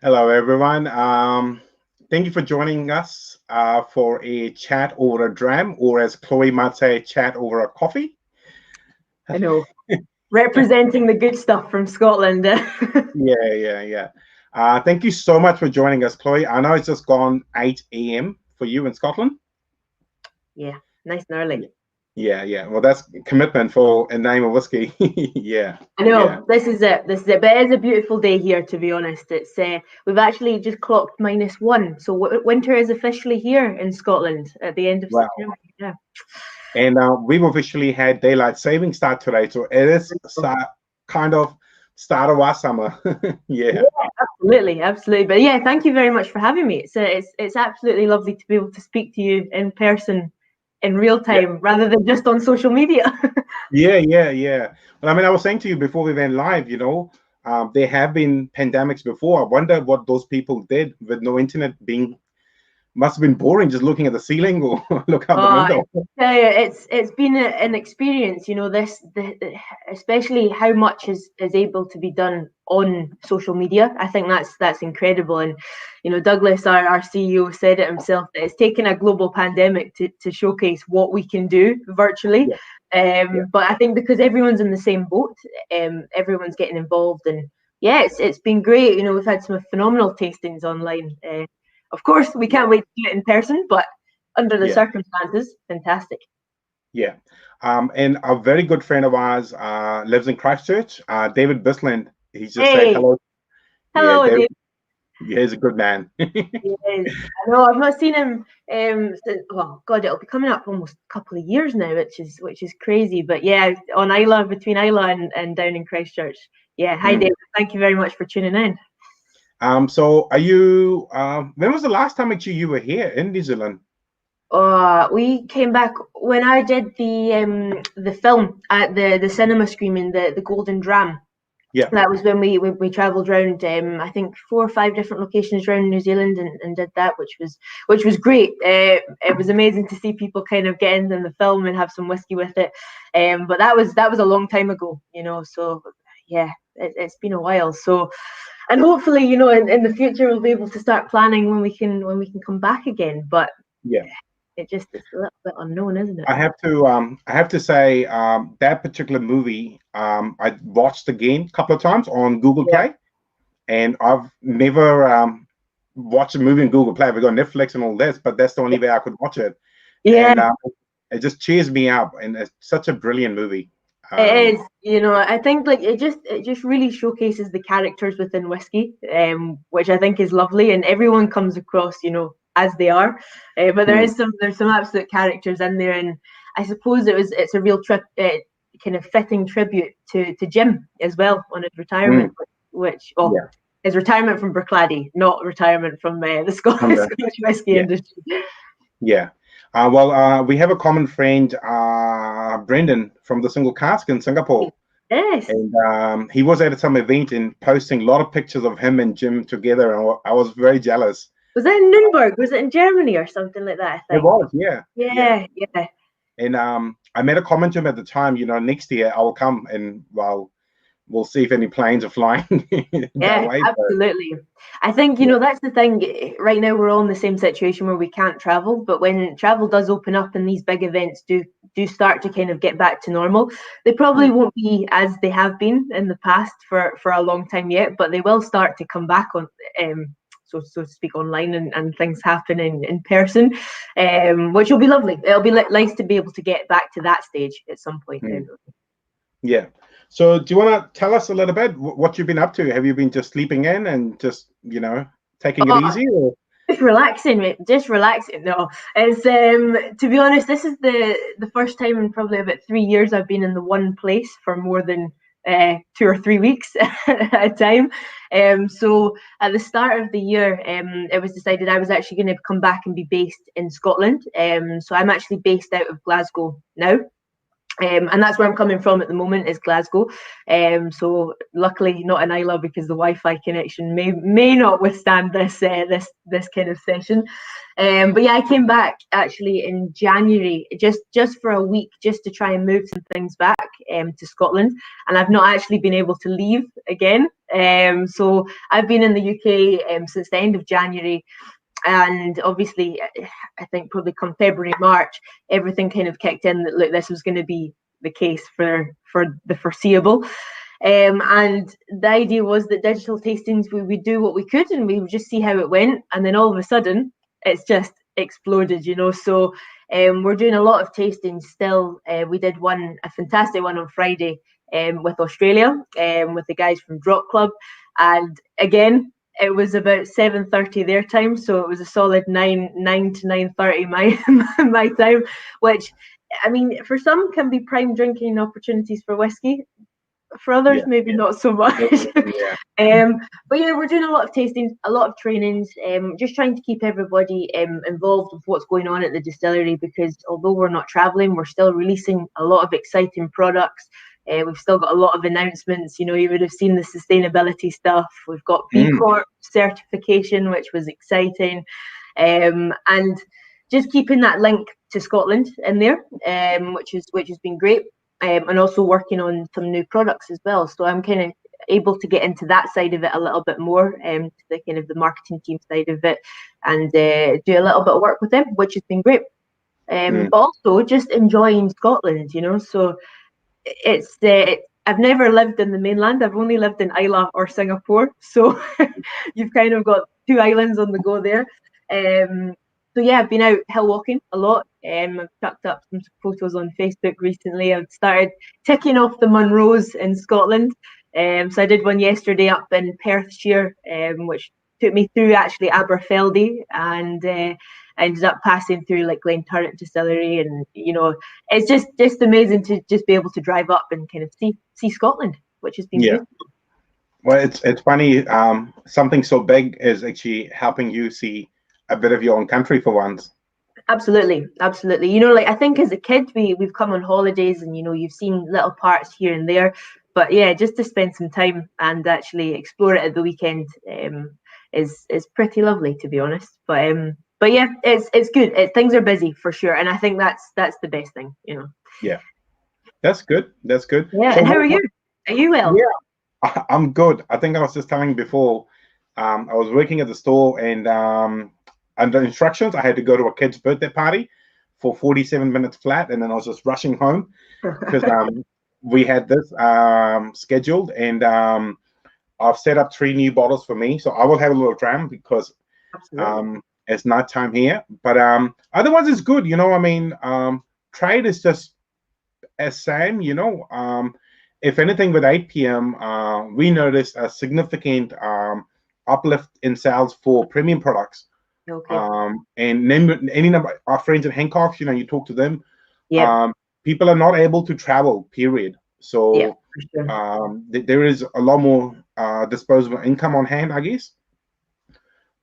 Hello, everyone. Thank you for joining us for a chat over a dram, or as Chloe might say, chat over a coffee. I know. Representing the good stuff from Scotland. Yeah. Thank you so much for joining us, Chloe. I know it's just gone 8 a.m. for you in Scotland. Yeah, nice and early. Yeah. Well, that's commitment for a name of whiskey. Yeah. I know. Yeah. This is it. But it is a beautiful day here, to be honest. It's we've actually just clocked -1, so winter is officially here in Scotland at the end of Wow. September. Yeah. And we've officially had daylight saving start today, so it is kind of start of our summer. Yeah. Absolutely. But yeah, thank you very much for having me. It's absolutely lovely to be able to speak to you in person, in real time, rather than just on social media. Yeah. Well, I mean, I was saying to you before we went live, there have been pandemics before. I wonder what those people did with no internet being, must have been boring just looking at the ceiling or look out the window. It's been an experience, especially how much is able to be done on social media. I think that's incredible. And Douglas, our CEO, said it himself that it's taken a global pandemic to showcase what we can do virtually. But I think because everyone's in the same boat, everyone's getting involved, and it's been great. We've had some phenomenal tastings online. Of course, we can't wait to do it in person, but under the circumstances, fantastic. Yeah. And a very good friend of ours lives in Christchurch, David Bisland. He just said hello. Hello, David. Yeah, he's a good man. Yes, I know. I've not seen him since, well, God, it'll be coming up almost a couple of years now, which is crazy. But yeah, on Isla, between Isla and down in Christchurch. Yeah, hi David. Thank you very much for tuning in. So are you? When was the last time actually you were here in New Zealand? We came back when I did the film at the cinema screening, the Golden Dram. Yeah, that was when we travelled around. I think 4 or 5 different locations around New Zealand and did that, which was great. It was amazing to see people kind of get in the film and have some whiskey with it. But that was a long time ago, So yeah, it's been a while. So, and hopefully, in the future we'll be able to start planning when we can come back again. But yeah. It's a little bit unknown, isn't it? I have to say that particular movie I watched again a couple of times on Google Play, and I've never watched a movie on Google Play. We've got Netflix and all this, but that's the only way I could watch it. Yeah, and it just cheers me up, and it's such a brilliant movie. It is, I think like it just really showcases the characters within whiskey, which I think is lovely, and everyone comes across, as they are, but there's some absolute characters in there, and I suppose it's a real kind of fitting tribute to Jim as well on his retirement, his retirement from Bruichladdich, not retirement from the Scottish whiskey industry. Yeah. We have a common friend, Brendan from the Single Cask in Singapore. Yes. And he was at some event and posting a lot of pictures of him and Jim together, and I was very jealous. Was that in Nuremberg? Was it in Germany or something like that? I think it was. Yeah. And I made a comment to him at the time. Next year I will come, and we'll see if any planes are flying that way. Absolutely. I think, that's the thing. Right now, we're all in the same situation where we can't travel. But when travel does open up and these big events do start to kind of get back to normal, they probably won't be as they have been in the past for a long time yet. But they will start to come back on, so to speak, online and things happen in person, which will be lovely. It'll be nice to be able to get back to that stage at some point. Yeah. So do you want to tell us a little bit what you've been up to? Have you been just sleeping in and just, taking it easy? Or? Just relaxing, mate. Just relaxing. No, it's to be honest, this is the first time in probably about 3 years I've been in the one place for more than 2 or 3 weeks at a time. So at the start of the year, it was decided I was actually going to come back and be based in Scotland. So I'm actually based out of Glasgow now. And that's where I'm coming from at the moment, is Glasgow. So luckily not in Isla, because the Wi-Fi connection may not withstand this kind of session. But yeah, I came back actually in January, just for a week, just to try and move some things back to Scotland. And I've not actually been able to leave again. So I've been in the UK since the end of January. And obviously, I think probably come February, March, everything kind of kicked in that, look, this was going to be the case for the foreseeable. And the idea was that digital tastings, we would do what we could and we would just see how it went. And then all of a sudden, it's just exploded, you know. So we're doing a lot of tastings still. We did a fantastic one on Friday with Australia, with the guys from Drop Club. And again, it was about 7:30 their time, so it was a solid 9 to 9:30 my time, which, I mean, for some can be prime drinking opportunities for whiskey. For others, maybe not so much. But yeah, we're doing a lot of tastings, a lot of trainings, just trying to keep everybody involved with what's going on at the distillery, because although we're not traveling, we're still releasing a lot of exciting products. We've still got a lot of announcements. You know, you would have seen the sustainability stuff. We've got B Corp certification, which was exciting, and just keeping that link to Scotland in there, which has been great, and also working on some new products as well. So I'm kind of able to get into that side of it a little bit more, to the kind of the marketing team side of it, and do a little bit of work with them, which has been great. But also just enjoying Scotland, you know. So it's I've never lived in the mainland. I've only lived in Islay or Singapore. So you've kind of got two islands on the go there. So yeah, I've been out hill walking a lot. I've chucked up some photos on Facebook recently. I've started ticking off the Munros in Scotland. So I did one yesterday up in Perthshire, which took me through actually Aberfeldy, and I ended up passing through like Glenturret Distillery, and you know, it's just amazing to just be able to drive up and kind of see Scotland, which has been beautiful. Well, it's funny. Something so big is actually helping you see a bit of your own country for once. Absolutely. You know, like I think as a kid we've come on holidays and, you know, you've seen little parts here and there, but yeah, just to spend some time and actually explore it at the weekend is pretty lovely, to be honest. But yeah, it's good. Things are busy for sure, and I think that's the best thing, you know. Yeah, that's good. Yeah, so and how are you? Are you well? Yeah, I'm good. I think I was just telling you before, I was working at the store, and under instructions, I had to go to a kid's birthday party for 47 minutes flat, and then I was just rushing home because we had this scheduled, and I've set up 3 new bottles for me, so I will have a little dram because it's night time here. But otherwise, it's good. You know, I mean, trade is just as same. You know, if anything, with 8 p.m., we noticed a significant uplift in sales for premium products. Okay. And any number our friends at Hancock's, you know, you talk to them. Yeah. People are not able to travel, period. So there is a lot more disposable income on hand, I guess.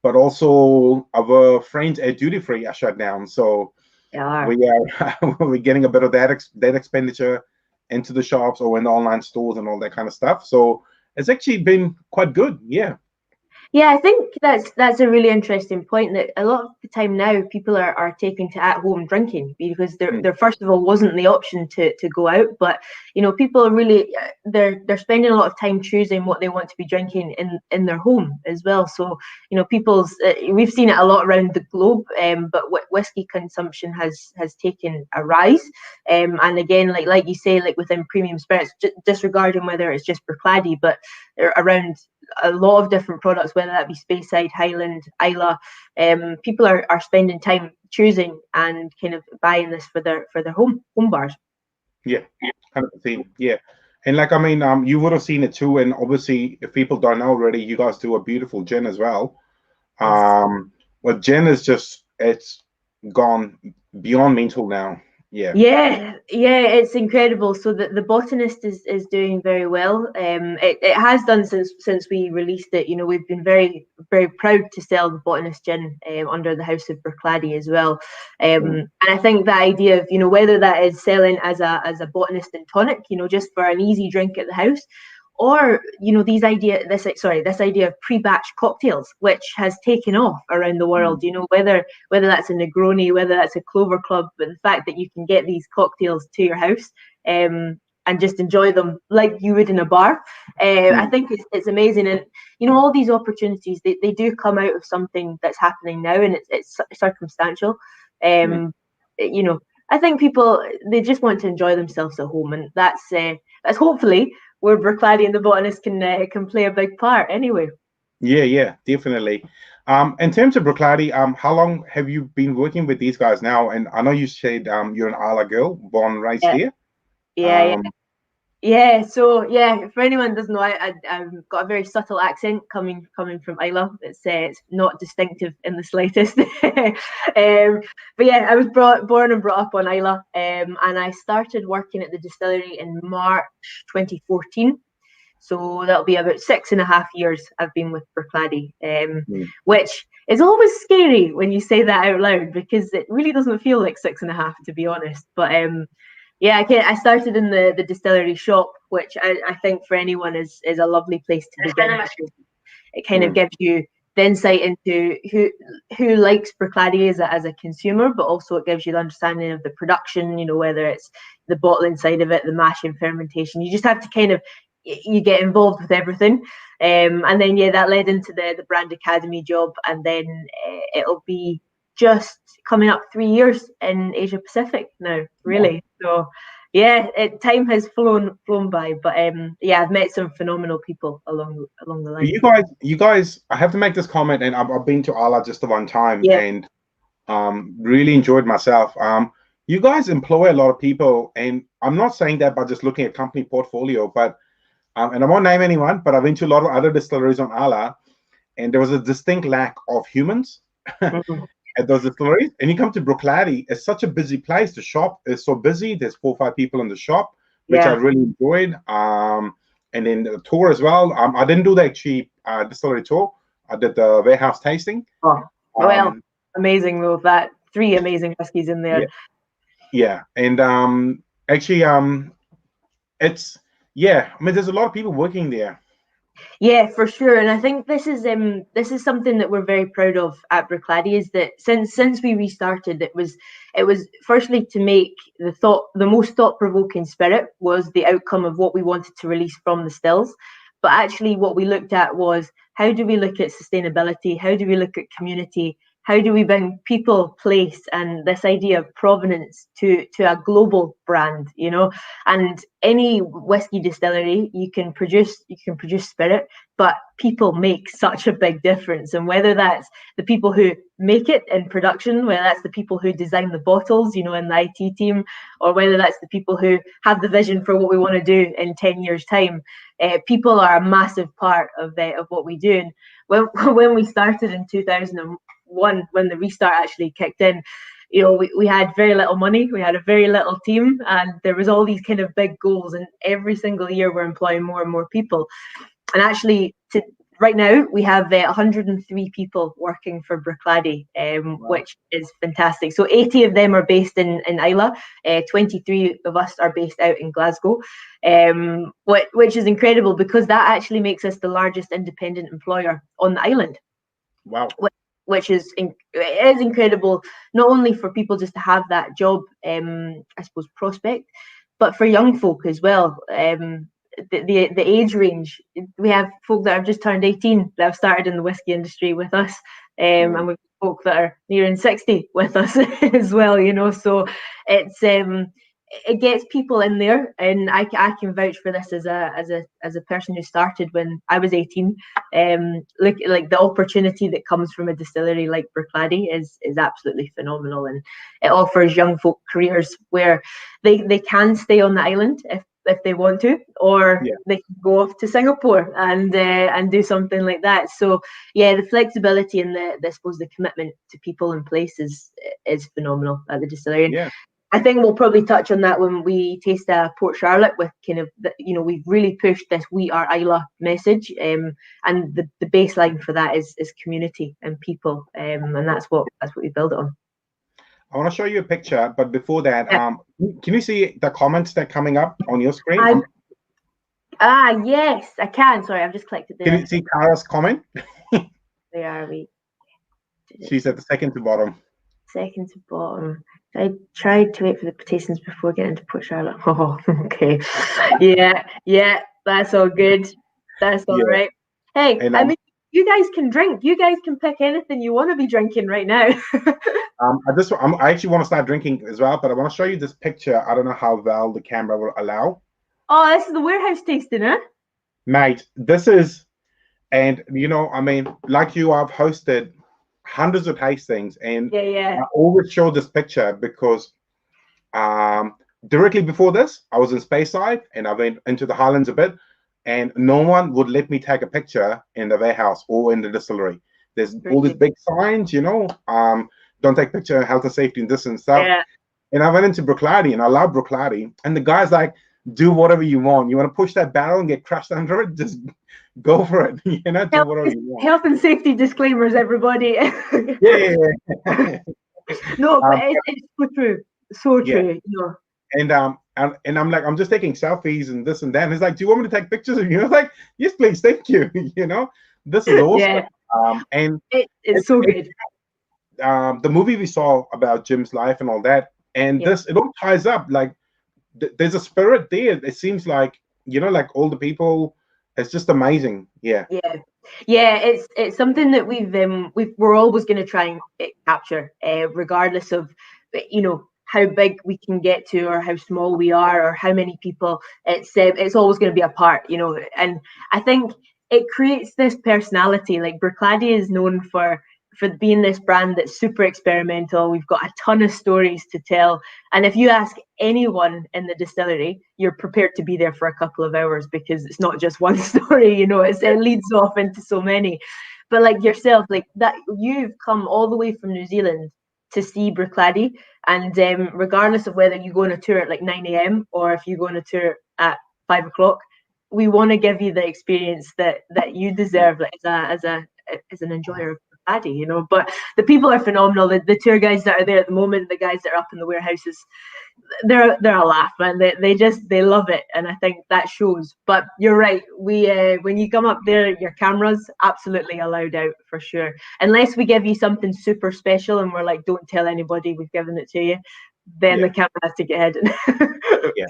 But also our friends at duty free are shut down, so we're getting a bit of that expenditure into the shops or in the online stores and all that kind of stuff. So it's actually been quite good. Yeah, I think that's a really interesting point, that a lot of the time now people are taking to at-home drinking because there first of all wasn't the option to go out, but you know, people are really they're spending a lot of time choosing what they want to be drinking in their home as well. So you know, people's we've seen it a lot around the globe, but whiskey consumption has taken a rise, and again, like you say, like within premium spirits, disregarding whether it's just Bruichladdich, but around a lot of different products, whether that be Speyside, Highland, Islay, people are spending time choosing and kind of buying this for their home bars. Yeah, 100%. Yeah, and like, I mean, you would have seen it too, and obviously, if people don't know already, you guys do a beautiful gin as well. Well, gin is just, it's gone beyond mental now. Yeah, it's incredible. So the botanist is doing very well. It has done since we released it. You know, we've been very, very proud to sell the botanist gin under the House of Bruichladdich as well. And I think that idea of, you know, whether that is selling as a botanist and tonic, you know, just for an easy drink at the house, or you know, this idea of pre-batch cocktails, which has taken off around the world. You know, whether that's a Negroni, whether that's a Clover Club, but the fact that you can get these cocktails to your house, and just enjoy them like you would in a bar. I think it's amazing, and all these opportunities they do come out of something that's happening now, and it's circumstantial. I think people, they just want to enjoy themselves at home, and that's hopefully where Bruichladdich and the Botanist can play a big part. Anyway. Yeah, definitely. In terms of Bruichladdich, how long have you been working with these guys now? And I know you said you're an Isla girl, born and raised here. Yeah. So for anyone who doesn't know, I've got a very subtle accent coming from Isla. It's not distinctive in the slightest. But yeah, I was born and brought up on Isla, and I started working at the distillery in March 2014. So that'll be about 6.5 years I've been with Bruichladdich, which is always scary when you say that out loud, because it really doesn't feel like 6.5, to be honest. But I started in the distillery shop, which I think for anyone is a lovely place to begin. It kind of gives you the insight into who likes Bruichladdich as a consumer, but also it gives you the understanding of the production, whether it's the bottling side of it, the mashing, fermentation. You just have to kind of, you get involved with everything, and then that led into the brand academy job, and then it'll be just coming up 3 years in Asia Pacific now, really. So time has flown by, but I've met some phenomenal people along the line. You guys, I have to make this comment, and I've been to Isla just the one time, and really enjoyed myself. You guys employ a lot of people, and I'm not saying that by just looking at company portfolio, but and I won't name anyone, but I've been to a lot of other distilleries on Isla, and there was a distinct lack of humans at those distilleries. And you come to Bruichladdich, it's such a busy place. The shop is so busy. There's 4 or 5 people in the shop, which I really enjoyed. And then the tour as well. I didn't do the actually distillery tour. I did the warehouse tasting. Amazing though. That 3 amazing whiskies in there. Yeah. And actually, it's. Yeah, I mean, there's a lot of people working there. Yeah, for sure, and I think this is something that we're very proud of at Bruichladdich, is that since we restarted, it was firstly to make the most thought-provoking spirit was the outcome of what we wanted to release from the stills, but actually what we looked at was, how do we look at sustainability? How do we look at community? How do we bring people, place, and this idea of provenance to a global brand? And any whiskey distillery, you can produce spirit, but people make such a big difference. And whether that's the people who make it in production, whether that's the people who design the bottles, in the IT team, or whether that's the people who have the vision for what we want to do in 10 years' time, people are a massive part of what we do. And when we started in 2001, when the restart actually kicked in, we had very little money, we had a very little team, and there was all these kind of big goals, and every single year we're employing more and more people. And actually right now we have 103 people working for Bruichladdich, which is fantastic. So 80 of them are based in Isla, 23 of us are based out in Glasgow, which is incredible, because that actually makes us the largest independent employer on the island. Wow. Which is incredible, not only for people just to have that job, I suppose, prospect, but for young folk as well. The age range, we have folk that have just turned 18 that have started in the whiskey industry with us, and we've folk that are nearing 60 with us as well. So it gets people in there, and I can vouch for this as a person who started when I was 18. Look, like the opportunity that comes from a distillery like Bruichladdich is absolutely phenomenal, and it offers young folk careers where they can stay on the island if they want to, or they can go off to Singapore and do something like that. So the flexibility and I suppose the commitment to people and places is phenomenal at the distillery. And I think we'll probably touch on that when we taste a Port Charlotte, with kind of we've really pushed this "We Are Isla" message, and the baseline for that is community and people, and that's what we build it on. I want to show you a picture, but before that, can you see the comments that are coming up on your screen? Yes, I can. Sorry, I've just clicked it there. Can you see Kara's comment? Where are we? She's at the second to bottom. Second to bottom. I tried to wait for the tastings before getting into Port Charlotte. Oh, okay. Yeah, that's all good. That's all Yeah, right. Hey, and I mean, you guys can drink. You guys can pick anything you want to be drinking right now. I actually want to start drinking as well, but I want to show you this picture. I don't know how well the camera will allow. Oh, this is the warehouse tasting, huh? Mate, this is, and I mean, like you, I've hosted hundreds of tastings, and Yeah. I always show this picture because directly before this, I was in Speyside and I went into the Highlands a bit, and no one would let me take a picture in the warehouse or in the distillery. There's all these big signs, don't take picture, health and safety, and this and stuff. Yeah. And I went into Bruichladdich, and I love Bruichladdich, and the guy's like, do whatever you want. You want to push that barrel and get crushed under it? Just go for it. Do whatever you want. Health and safety disclaimers, everybody. Yeah. No, but it's so true. So true. Yeah. And I'm like, I'm just taking selfies and this and that. And he's like, do you want me to take pictures of you? I was like, yes, please, thank you. This is awesome. Yeah. And it's so good. The movie we saw about Jim's life and all that, and it all ties up. Like there's a spirit there. It seems like, like all the people. It's just amazing. Yeah. It's something that we're always going to try and capture, regardless of how big we can get to or how small we are or how many people. It's always going to be a part, and I think it creates this personality. Like Bruichladdich is known for being this brand that's super experimental. We've got a ton of stories to tell, and if you ask anyone in the distillery, you're prepared to be there for a couple of hours because it's not just one story, it leads off into so many. But like yourself, like that, you've come all the way from New Zealand to see Bruichladdich, and regardless of whether you go on a tour at like 9 a.m. or if you go on a tour at 5 o'clock, we want to give you the experience that you deserve, like as an enjoyer of Laddie, but the people are phenomenal. The tour guides that are there at the moment, the guys that are up in the warehouses, they're a laugh, man. They love it, and I think that shows. But you're right, we when you come up there, your camera's absolutely allowed out for sure, unless we give you something super special and we're like, don't tell anybody we've given it to you, then the camera has to get hidden. Yeah.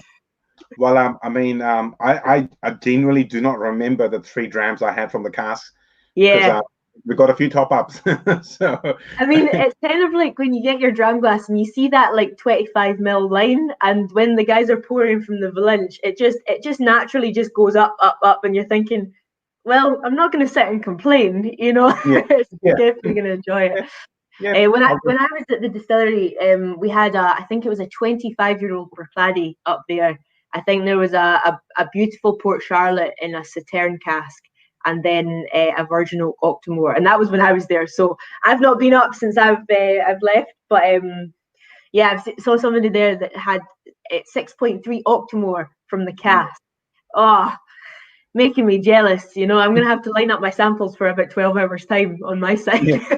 Well, I mean, I genuinely do not remember the 3 drams I had from the cask. Yeah. We got a few top ups. So I mean, it's kind of like when you get your dram glass and you see that like 25 ml line, and when the guys are pouring from the Valinch, it just naturally just goes up, and you're thinking, well, I'm not going to sit and complain, definitely going to enjoy it. Yeah. When I was at the distillery, we had I think it was a 25-year-old Bruichladdich up there. I think there was a beautiful Port Charlotte in a Sauterne cask, and then a Virgin Oak Octomore, and that was when I was there. So I've not been up since I've left, but I saw somebody there that had 6.3 Octomore from the cask. Oh, making me jealous. I'm going to have to line up my samples for about 12 hours time on my side. Yeah.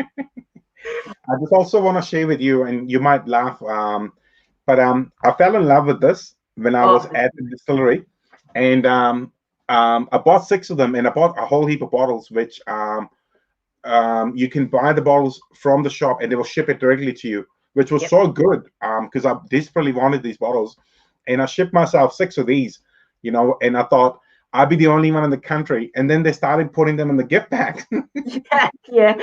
I just also want to share with you, and you might laugh, but I fell in love with this when I was at the distillery, and I bought 6 of them, and I bought a whole heap of bottles, which you can buy the bottles from the shop and they will ship it directly to you, which was so good because I desperately wanted these bottles, and I shipped myself 6 of these, and I thought I'd be the only one in the country, and then they started putting them in the gift bag. yeah,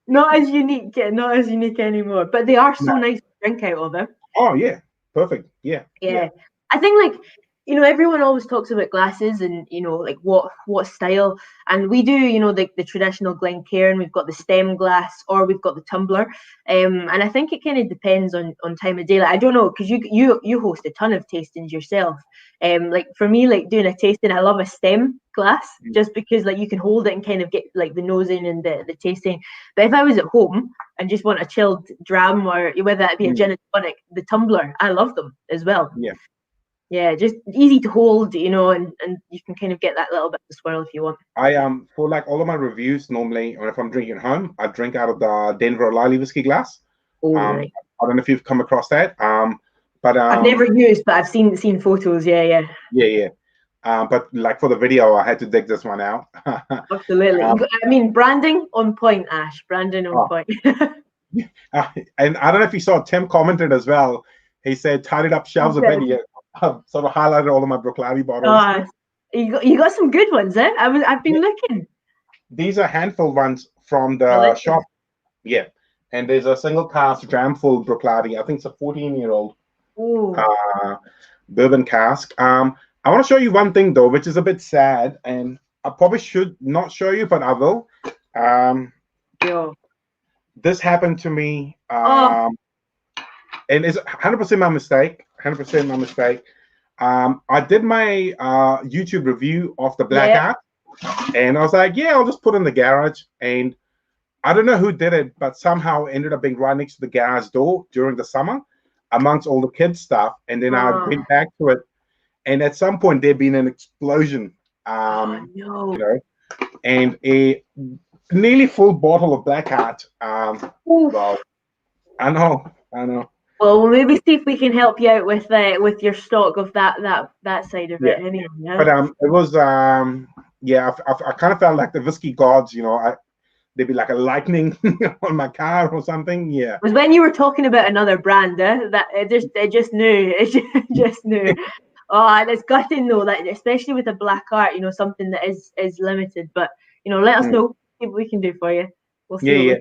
not as unique anymore, but they are so nice to drink out of them. Oh yeah, perfect. Yeah. I think like everyone always talks about glasses and like what style, and we do the traditional Glencairn. We've got the stem glass or we've got the tumbler, and I think it kind of depends on time of day. Like, I don't know, because you host a ton of tastings yourself. Like for me, like doing a tasting, I love a stem glass just because like you can hold it and kind of get like the nosing and the tasting. But if I was at home and just want a chilled dram, or whether that be a gin and tonic, the tumbler, I love them as well. Yeah, just easy to hold, and you can kind of get that little bit of swirl if you want. I for like all of my reviews normally, or if I'm drinking at home, I drink out of the Denver O'Reilly whiskey glass. Right. I don't know if you've come across that. But I've never used, but I've seen photos. Yeah. But like for the video, I had to dig this one out. Absolutely. I mean, branding on point, Ash. Branding on point. And I don't know if you saw, Tim commented as well. He said, tidied up shelves a bit. He sort of highlighted all of my Bruichladdich bottles. Oh, you got some good ones, eh? I've been looking. These are handful ones from the shop. Yeah. And there's a single cask Dram full Bruichladdich. I think it's a 14-year-old bourbon cask. I want to show you one thing though, which is a bit sad, and I probably should not show you, but I will. This happened to me, and it's 100% my mistake. 100% my mistake. I did my YouTube review of the Black Art, and I was like, yeah, I'll just put it in the garage. And I don't know who did it, but somehow it ended up being right next to the garage door during the summer, amongst all the kids' stuff. And then I went back to it, and at some point there'd been an explosion. You know, and a nearly full bottle of Black Art. Well, I know. Well, we'll maybe see if we can help you out with your stock of that side of it. Anyway, but it was I kind of felt like the whiskey gods, you know, they'd be like a lightning on my car or something. Yeah. It was when you were talking about another brand, that it just knew. It just knew. Oh, and it's gutting though, that especially with the Black Art, you know, something that is limited. But you know, let us know what we can do for you. We'll see. All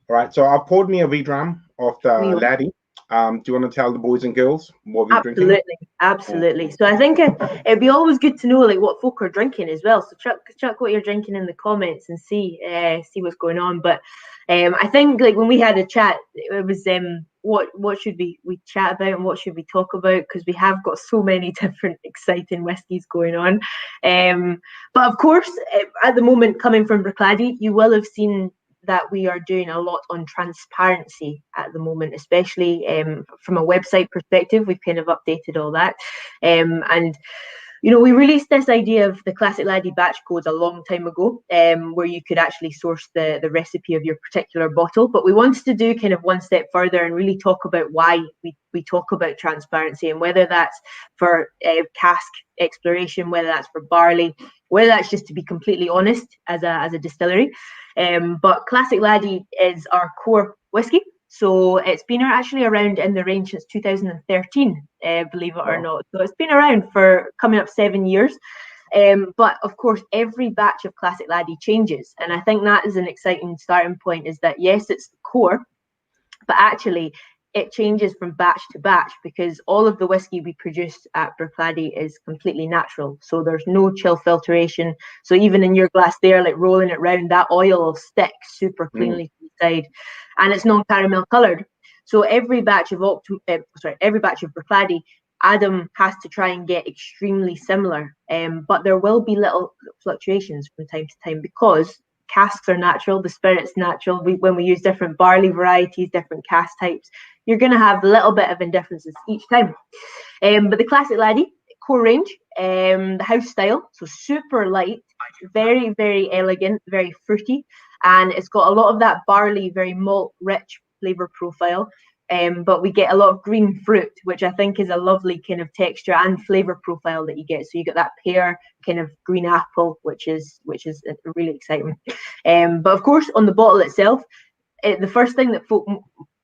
right. So I poured me a wee dram of the Laddie. Do you want to tell the boys and girls what we're drinking? Absolutely. So I think it'd be always good to know like what folk are drinking as well. So chuck what you're drinking in the comments and see what's going on. But I think like when we had a chat, it was what should we chat about and what should we talk about, because we have got so many different exciting whiskies going on. But of course, at the moment, coming from Bruichladdich, you will have seen that we are doing a lot on transparency at the moment, especially from a website perspective. We've kind of updated all that. And, you know, we released this idea of the Classic Laddie batch codes a long time ago, where you could actually source the recipe of your particular bottle. But we wanted to do kind of one step further and really talk about why we talk about transparency, and whether that's for cask exploration, whether that's for barley, whether that's just to be completely honest as a distillery. But Classic Laddie is our core whiskey. So it's been actually around in the range since 2013, believe it or not. So it's been around for coming up 7 years. But of course, every batch of Classic Laddie changes. And I think that is an exciting starting point, is that yes, it's the core, but actually it changes from batch to batch, because all of the whiskey we produce at Bruichladdich is completely natural. So there's no chill filtration. So even in your glass there, like rolling it round, that oil will stick super cleanly to the side, and it's non-caramel coloured. So every batch of Bruichladdich, Adam has to try and get extremely similar. But there will be little fluctuations from time to time, because casks are natural, the spirit's natural. When we use different barley varieties, different cask types, you're going to have a little bit of indifferences each time. But the Classic Laddie core range, the house style, so super light, very, very elegant, very fruity, and it's got a lot of that barley, very malt rich flavour profile. But we get a lot of green fruit, which I think is a lovely kind of texture and flavour profile that you get. So you get that pear, kind of green apple, which is really exciting. But of course, on the bottle itself, the first thing that folk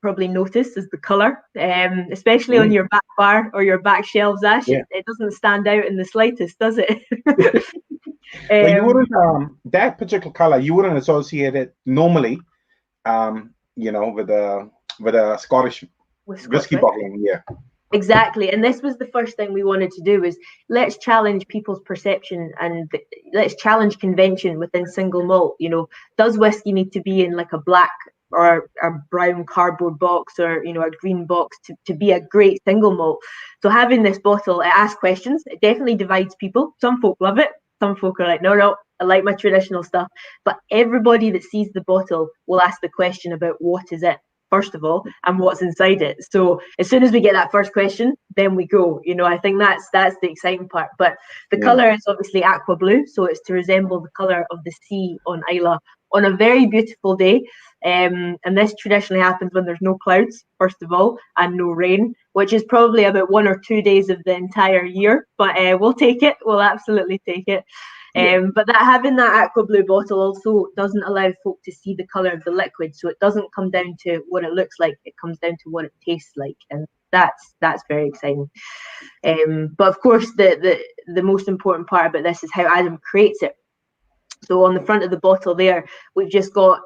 probably notice is the colour, especially on your back bar or your back shelves, Ash. It doesn't stand out in the slightest, does it? Well, you wouldn't, that particular colour, you wouldn't associate it normally, you know, with a Scottish whiskey bottling. Exactly. And this was the first thing we wanted to do, is let's challenge people's perception and let's challenge convention within single malt. You know, does whiskey need to be in like a black or a brown cardboard box, or, you know, a green box to be a great single malt? So having this bottle, it asks questions. It definitely divides people. Some folk love it. Some folk are like, no, I like my traditional stuff. But everybody that sees the bottle will ask the question about what is it, first of all, and what's inside it. So as soon as we get that first question, then we go. You know, I think that's the exciting part. But the colour is obviously aqua blue, so it's to resemble the colour of the sea on Islay on a very beautiful day. And this traditionally happens when there's no clouds, first of all, and no rain, which is probably about 1 or 2 days of the entire year. But we'll take it. We'll absolutely take it. But that having that aqua blue bottle also doesn't allow folk to see the colour of the liquid, so it doesn't come down to what it looks like, it comes down to what it tastes like, and that's very exciting. But of course the most important part about this is how Adam creates it. So on the front of the bottle there, we've just got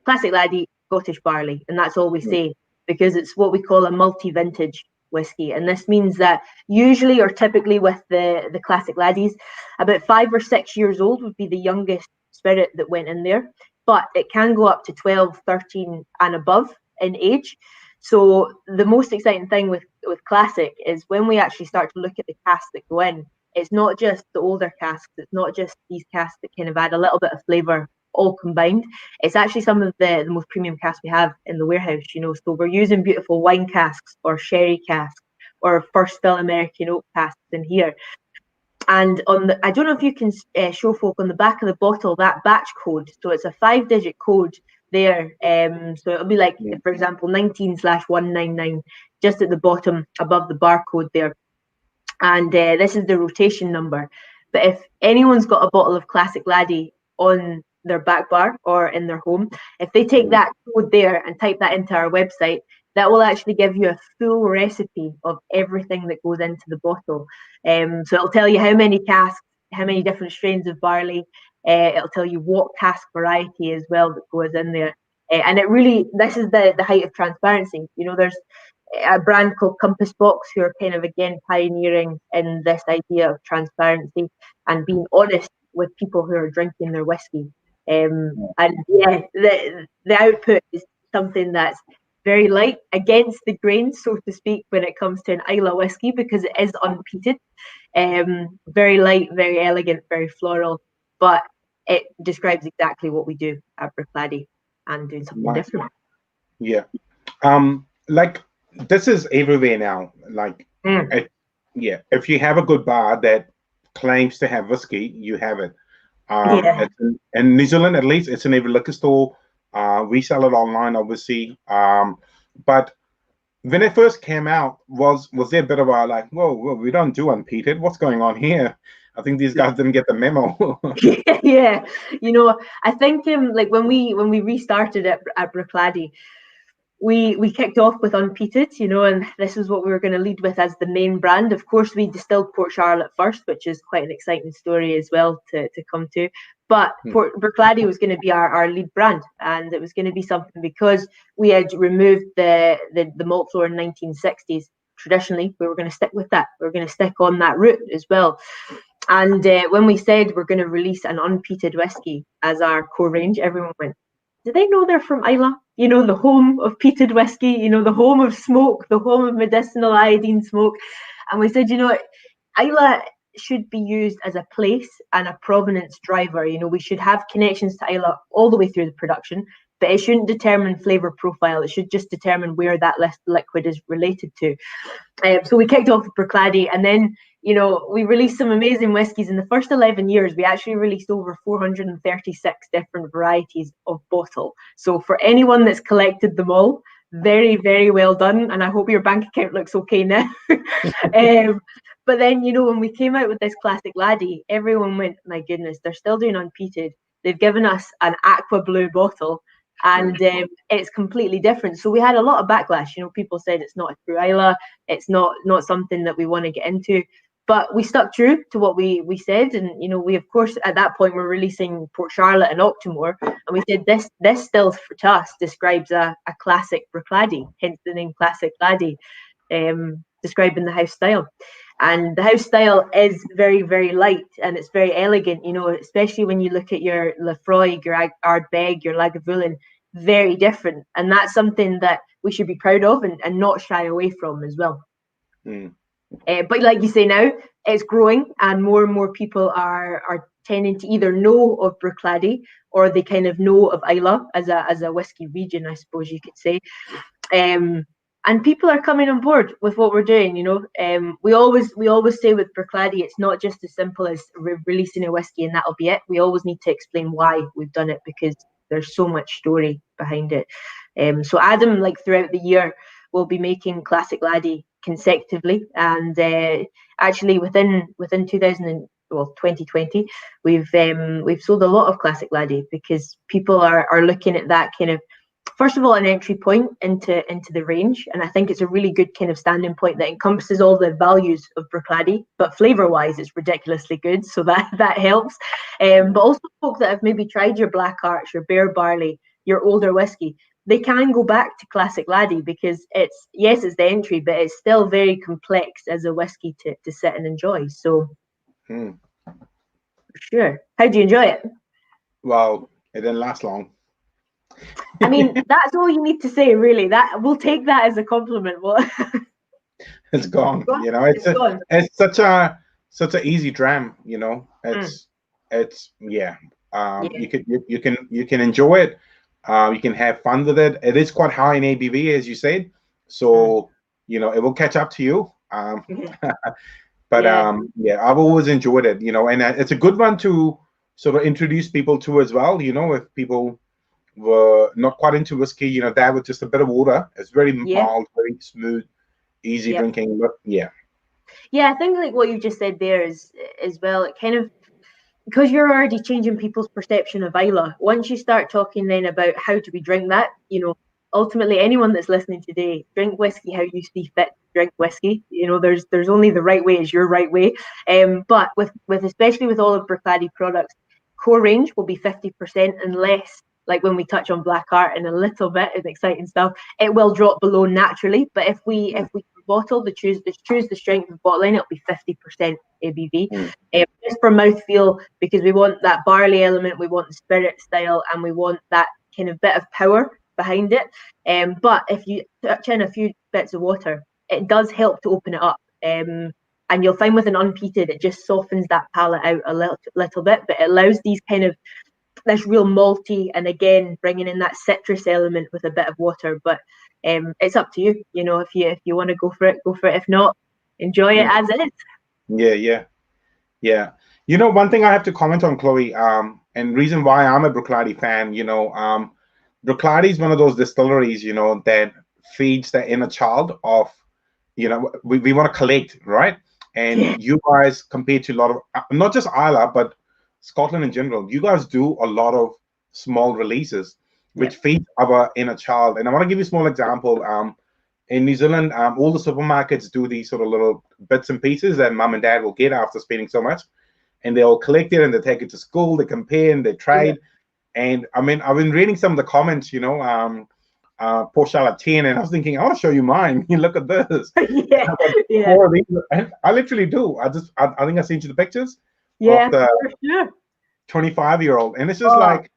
Classic Laddie Scottish barley, and that's all we say, because it's what we call a multi-vintage whiskey. And this means that usually, or typically with the Classic Laddies, about 5 or 6 years old would be the youngest spirit that went in there, but it can go up to 12, 13 and above in age. So the most exciting thing with Classic is when we actually start to look at the casks that go in, it's not just the older casks, it's not just these casks that kind of add a little bit of flavour all combined. It's actually some of the most premium casks we have in the warehouse, you know. So we're using beautiful wine casks or sherry casks or first fill American oak casks in here. And on the, I don't know if you can show folk on the back of the bottle that batch code. So it's a 5-digit code there. So it'll be like, for example, 19/199, just at the bottom above the barcode there. And this is the rotation number. But if anyone's got a bottle of Classic Laddie on their back bar or in their home, if they take that code there and type that into our website, that will actually give you a full recipe of everything that goes into the bottle. So it'll tell you how many casks, how many different strains of barley. It'll tell you what cask variety as well that goes in there. And it really, this is the height of transparency. You know, there's a brand called Compass Box who are kind of, again, pioneering in this idea of transparency and being honest with people who are drinking their whiskey. And yeah, the output is something that's very light, against the grain, so to speak, when it comes to an Islay whiskey, because it is unpeated. Very light, very elegant, very floral, but it describes exactly what we do at Bruichladdich and doing something different. Yeah. Like, this is everywhere now. Like, if you have a good bar that claims to have whiskey, you have it. It's in New Zealand, at least, it's in every liquor store. We sell it online, obviously. But when it first came out, was there a bit of a like, whoa, we don't do unpeated. What's going on here? I think these guys didn't get the memo. Yeah, you know, I think like when we restarted at Bruichladdich, we kicked off with unpeated, you know, and this is what we were going to lead with as the main brand. Of course, we distilled Port Charlotte first, which is quite an exciting story as well to come to. But Bruichladdich was going to be our lead brand, and it was going to be something because we had removed the malt floor in 1960s. Traditionally, we were going to stick with that. We were going to stick on that route as well. And when we said we're going to release an unpeated whiskey as our core range, everyone went, do they know they're from Islay? You know, the home of peated whiskey, you know, the home of smoke, the home of medicinal iodine smoke. And we said, you know, Islay should be used as a place and a provenance driver. You know, we should have connections to Islay all the way through the production, but it shouldn't determine flavour profile. It should just determine where that liquid is related to. So we kicked off with Bruichladdich, and then, you know, we released some amazing whiskies. In the first 11 years, we actually released over 436 different varieties of bottle. So for anyone that's collected them all, very, very well done. And I hope your bank account looks okay now. But then, you know, when we came out with this Classic Laddie, everyone went, my goodness, they're still doing unpeated. They've given us an aqua blue bottle, and it's completely different. So we had a lot of backlash. You know, people said it's not a true Islay, it's not something that we want to get into. But we stuck true to what we said, and you know, we of course at that point were releasing Port Charlotte and Octomore, and we said this still to us describes a classic Bruichladdich, hence the name Classic Laddie, describing the house style. And the house style is very, very light, and it's very elegant, you know, especially when you look at your Lafroig, your Ardbeg, your Lagavulin, very different. And that's something that we should be proud of and not shy away from as well. But like you say now, it's growing, and more people are tending to either know of Bruichladdich, or they kind of know of Islay as a whiskey region, I suppose you could say. And people are coming on board with what we're doing. You know, we always say with Bruichladdich, it's not just as simple as releasing a whiskey and that'll be it. We always need to explain why we've done it, because there's so much story behind it. So Adam, like throughout the year, will be making Classic Laddie consecutively, and actually within 2020, we've sold a lot of classic Laddie because people are looking at that kind of, first of all, an entry point into the range, and I think it's a really good kind of standing point that encompasses all the values of Bruichladdich, but flavour wise it's ridiculously good, so that helps. But also folk that have maybe tried your Black Arts, your Bear Barley, your older whiskey, they can go back to classic Laddie because it's the entry, but it's still very complex as a whiskey to sit and enjoy. So for sure. How do you enjoy it? Well, it didn't last long. I mean, that's all you need to say, really. That we'll take that as a compliment. Well, it's gone. You know, it's such an easy dram. You know, it's yeah. You can enjoy it. You can have fun with it. It is quite high in ABV, as you said, so you know it will catch up to you. But I've always enjoyed it. You know, and it's a good one to sort of introduce people to as well. You know, if people were not quite into whiskey, you know, that with just a bit of water, it's very mild, very smooth, easy drinking. But I think like what you just said there is as well. It kind of, because you're already changing people's perception of Islay. Once you start talking then about how do we drink that, you know, ultimately anyone that's listening today, drink whiskey how you see fit. Drink whiskey. You know, there's only the right way is your right way. But with especially with all of Bruichladdich products, core range will be 50% unless, like when we touch on Black Art and a little bit of exciting stuff, it will drop below naturally. But if we bottle choose the strength of bottling, it'll be 50% ABV. Just for mouthfeel, because we want that barley element, we want the spirit style, and we want that kind of bit of power behind it. But if you touch in a few bits of water, it does help to open it up. And you'll find with an unpeated, it just softens that palate out a little bit, but it allows these kind of this real malty, and again bringing in that citrus element with a bit of water. But it's up to you. You know, if you want to go for it, go for it. If not, enjoy it as is. Yeah. You know, one thing I have to comment on, Chloe, and reason why I'm a Bruichladdich fan, you know, Bruichladdich is one of those distilleries, you know, that feeds the inner child of, you know, we want to collect, right? And you guys, compared to a lot of, not just Islay, but Scotland in general, you guys do a lot of small releases, which feed our inner child. And I want to give you a small example. In New Zealand, all the supermarkets do these sort of little bits and pieces that mum and dad will get after spending so much. And they'll collect it and they take it to school, they compare and they trade. And I mean, I've been reading some of the comments, you know, Port Charlotte 10, and I was thinking, I want to show you mine. You look at this. I literally do. I think I sent you the pictures. Of the 25-year-old, and it's just like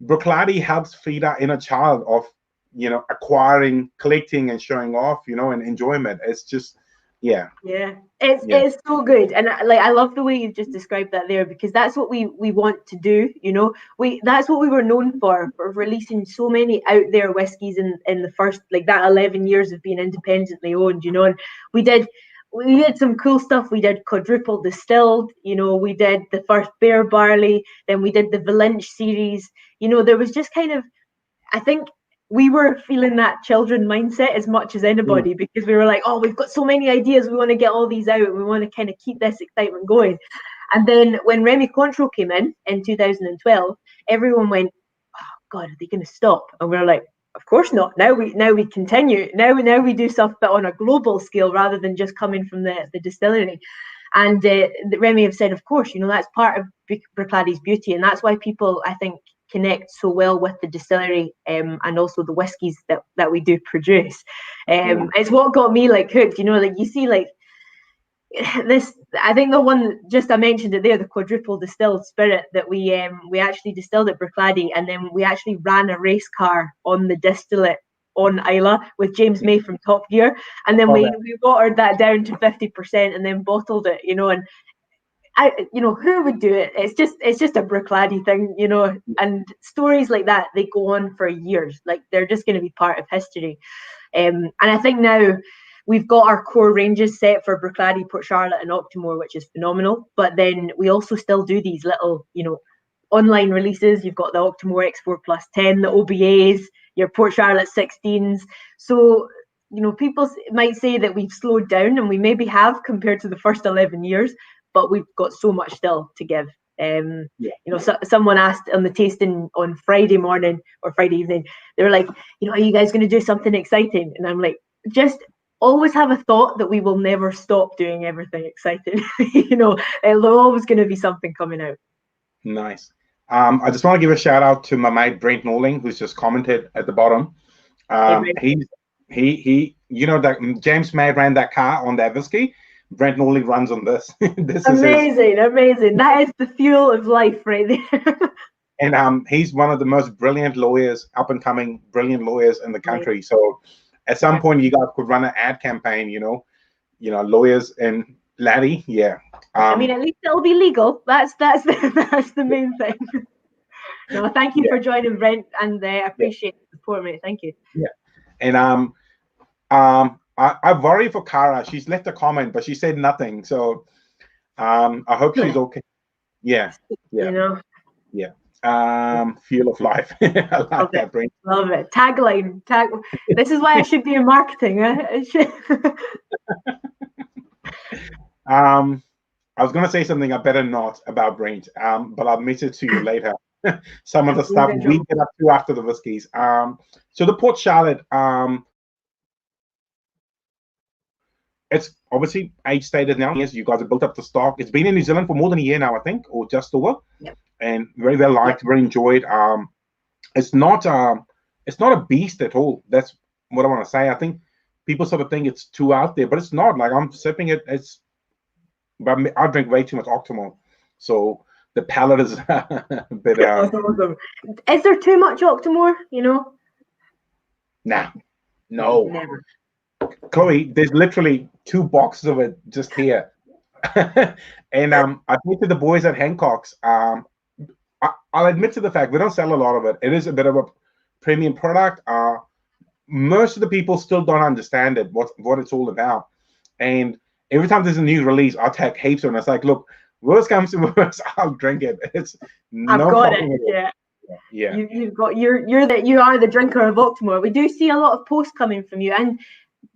Bruichladdich helps feed our inner child of, you know, acquiring, collecting, and showing off, you know, and enjoyment. It's just it's so good. And I love the way you've just described that there, because that's what we want to do. You know, that's what we were known for releasing so many out there whiskies in the first, like, that 11 years of being independently owned, you know. And we did some cool stuff. We did quadruple distilled, you know, we did the first Bear Barley, then we did the Valinch series. You know, there was just kind of, I think we were feeling that children mindset as much as anybody, because we were like, oh, we've got so many ideas, we want to get all these out, and we want to kind of keep this excitement going. And then when Remy Cointreau came in 2012, everyone went, oh God, are they going to stop? And we were like, of course not. Now we continue. Now we do stuff, but on a global scale rather than just coming from the distillery. And Remy have said, of course, you know, that's part of Bruichladdich beauty, and that's why people, I think, connect so well with the distillery and also the whiskies that we do produce. It's what got me like hooked. You know, like you see, like this, I think the one just I mentioned it there, the quadruple distilled spirit that we actually distilled at Bruichladdich, and then we actually ran a race car on the distillate on Islay with James May from Top Gear, and then we watered that down to 50% and then bottled it, you know. And you know, who would do it? It's just a Bruichladdich thing, you know. And stories like that, they go on for years. Like, they're just going to be part of history. And I think now we've got our core ranges set for Bruichladdich, Port Charlotte, and Octomore, which is phenomenal. But then we also still do these little, you know, online releases. You've got the Octomore X4 Plus 10, the OBAs, your Port Charlotte 16s. So, you know, people might say that we've slowed down, and we maybe have compared to the first 11 years. but we've got so much still to give. You know, someone asked on the tasting on Friday morning or Friday evening, they were like, you know, are you guys going to do something exciting? And I'm like, just always have a thought that we will never stop doing everything exciting. You know, there's always going to be something coming out. Nice. I just want to give a shout out to my mate Brent Norling, who's just commented at the bottom. He you know that James May ran that car on that whiskey. Brent Norling runs on this. This amazing, amazing. That is the fuel of life right there. And he's one of the most brilliant lawyers, up and coming brilliant lawyers in the country. So at some point you guys could run an ad campaign, you know, lawyers and Laddie. Yeah. I mean, at least it'll be legal. That's the main thing. No, thank you for joining, Brent, and I appreciate the support, mate. Thank you. Yeah. And I worry for Cara. She's left a comment, but she said nothing. So I hope she's okay. Yeah. Yeah. You know. Yeah. Fuel of life. I like that, Brent. Love it. Tagline. This is why I should be in marketing. I was going to say something I better not about Brent, but I'll admit it to you later. Some of the stuff we get up to after the whiskies. So the Port Charlotte, it's obviously age stated now. Yes, you guys have built up the stock. It's been in New Zealand for more than a year now, I think, or just over. Yep. And very well liked, very enjoyed. It's not a beast at all. That's what I want to say. I think people sort of think it's too out there, but it's not. Like, I'm sipping it. But I drink way too much Octomore, so the palate is a bit. Awesome. Is there too much Octomore? You know? Nah, no. Never. Chloe, there's literally 2 boxes of it just here. And I think to the boys at Hancock's, I'll admit to the fact we don't sell a lot of it. It is a bit of a premium product. Most of the people still don't understand it, what it's all about. And every time there's a new release, I'll tag heaps on it. It's like, look, worst comes to worst, I'll drink it. It's no problem. Yeah. You are the drinker of Octomore. We do see a lot of posts coming from you. And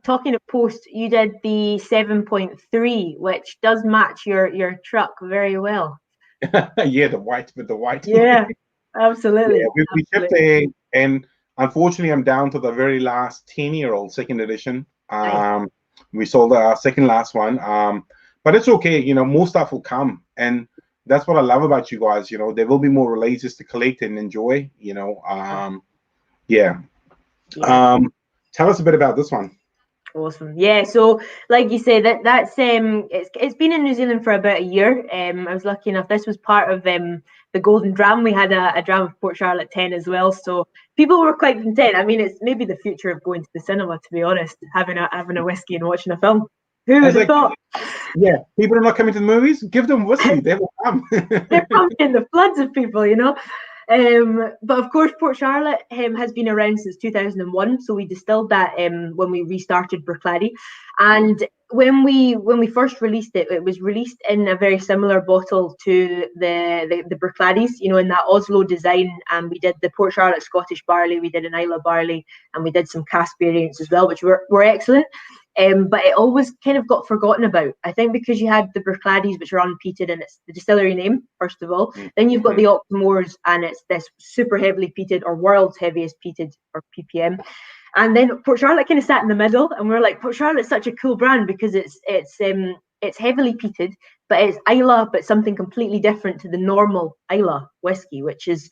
talking of posts, you did the 7.3, which does match your truck very well. Yeah, the white with the white. Yeah, absolutely. Yeah, we shipped and unfortunately I'm down to the very last 10-year-old second edition. Nice. We sold our second last one. But it's okay, you know, more stuff will come. And that's what I love about you guys, you know, there will be more releases to collect and enjoy, you know. Tell us a bit about this one. Awesome. Yeah, so like you say, that's it's been in New Zealand for about a year. I was lucky enough, this was part of the Golden Dram. We had a Dram of Port Charlotte 10 as well, so people were quite content. I mean, it's maybe the future of going to the cinema, to be honest, having a whiskey and watching a film. Who would have thought? Yeah, people are not coming to the movies. Give them whiskey; they will come. They're coming in the floods of people, you know. But of course, Port Charlotte has been around since 2001. So we distilled that when we restarted Bruichladdich, and when we first released it, it was released in a very similar bottle to the Bruichladdich, you know, in that Oslo design. And we did the Port Charlotte Scottish barley, we did an Islay barley, and we did some cask variants as well, which were excellent. But it always kind of got forgotten about. I think because you had the Bruichladdich, which are unpeated, and it's the distillery name, first of all. Then you've got the Octomores, and it's this super heavily peated, or world's heaviest peated, or ppm. And then Port Charlotte kind of sat in the middle, and we're like, Port Charlotte's such a cool brand because it's heavily peated, but it's Islay, but something completely different to the normal Islay whiskey, which is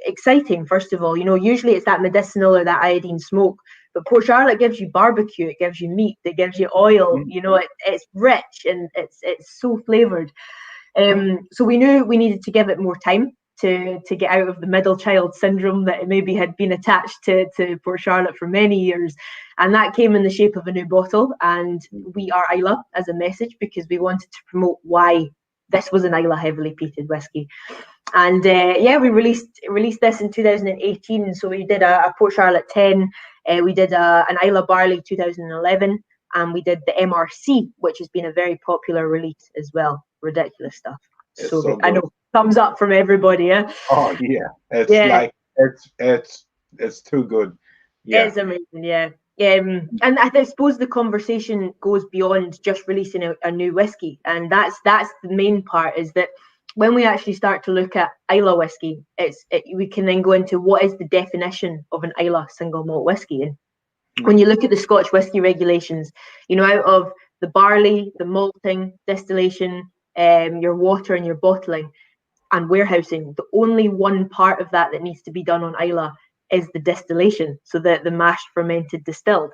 exciting. First of all, you know, usually it's that medicinal or that iodine smoke. But Port Charlotte gives you barbecue, it gives you meat, it gives you oil. You know, it's rich and it's so flavored. So we knew we needed to give it more time to get out of the middle child syndrome that maybe had been attached to Port Charlotte for many years. And that came in the shape of a new bottle. And we are Islay as a message because we wanted to promote why this was an Islay heavily peated whiskey. And we released this in 2018. So we did a Port Charlotte 10. We did an Islay barley 2011, and we did the MRC, which has been a very popular release as well. Ridiculous stuff. So good. I know, thumbs up from everybody. Yeah. Oh yeah, it's like it's too good. Yeah. It's amazing. Yeah. And I suppose the conversation goes beyond just releasing a new whiskey, and that's the main part, is that when we actually start to look at Islay whiskey, we can then go into what is the definition of an Islay single malt whiskey. And when you look at the Scotch whisky regulations, out of the barley, the malting, distillation, your water and your bottling and warehousing, the only one part of that needs to be done on Islay is the distillation, so that the mashed, fermented, distilled.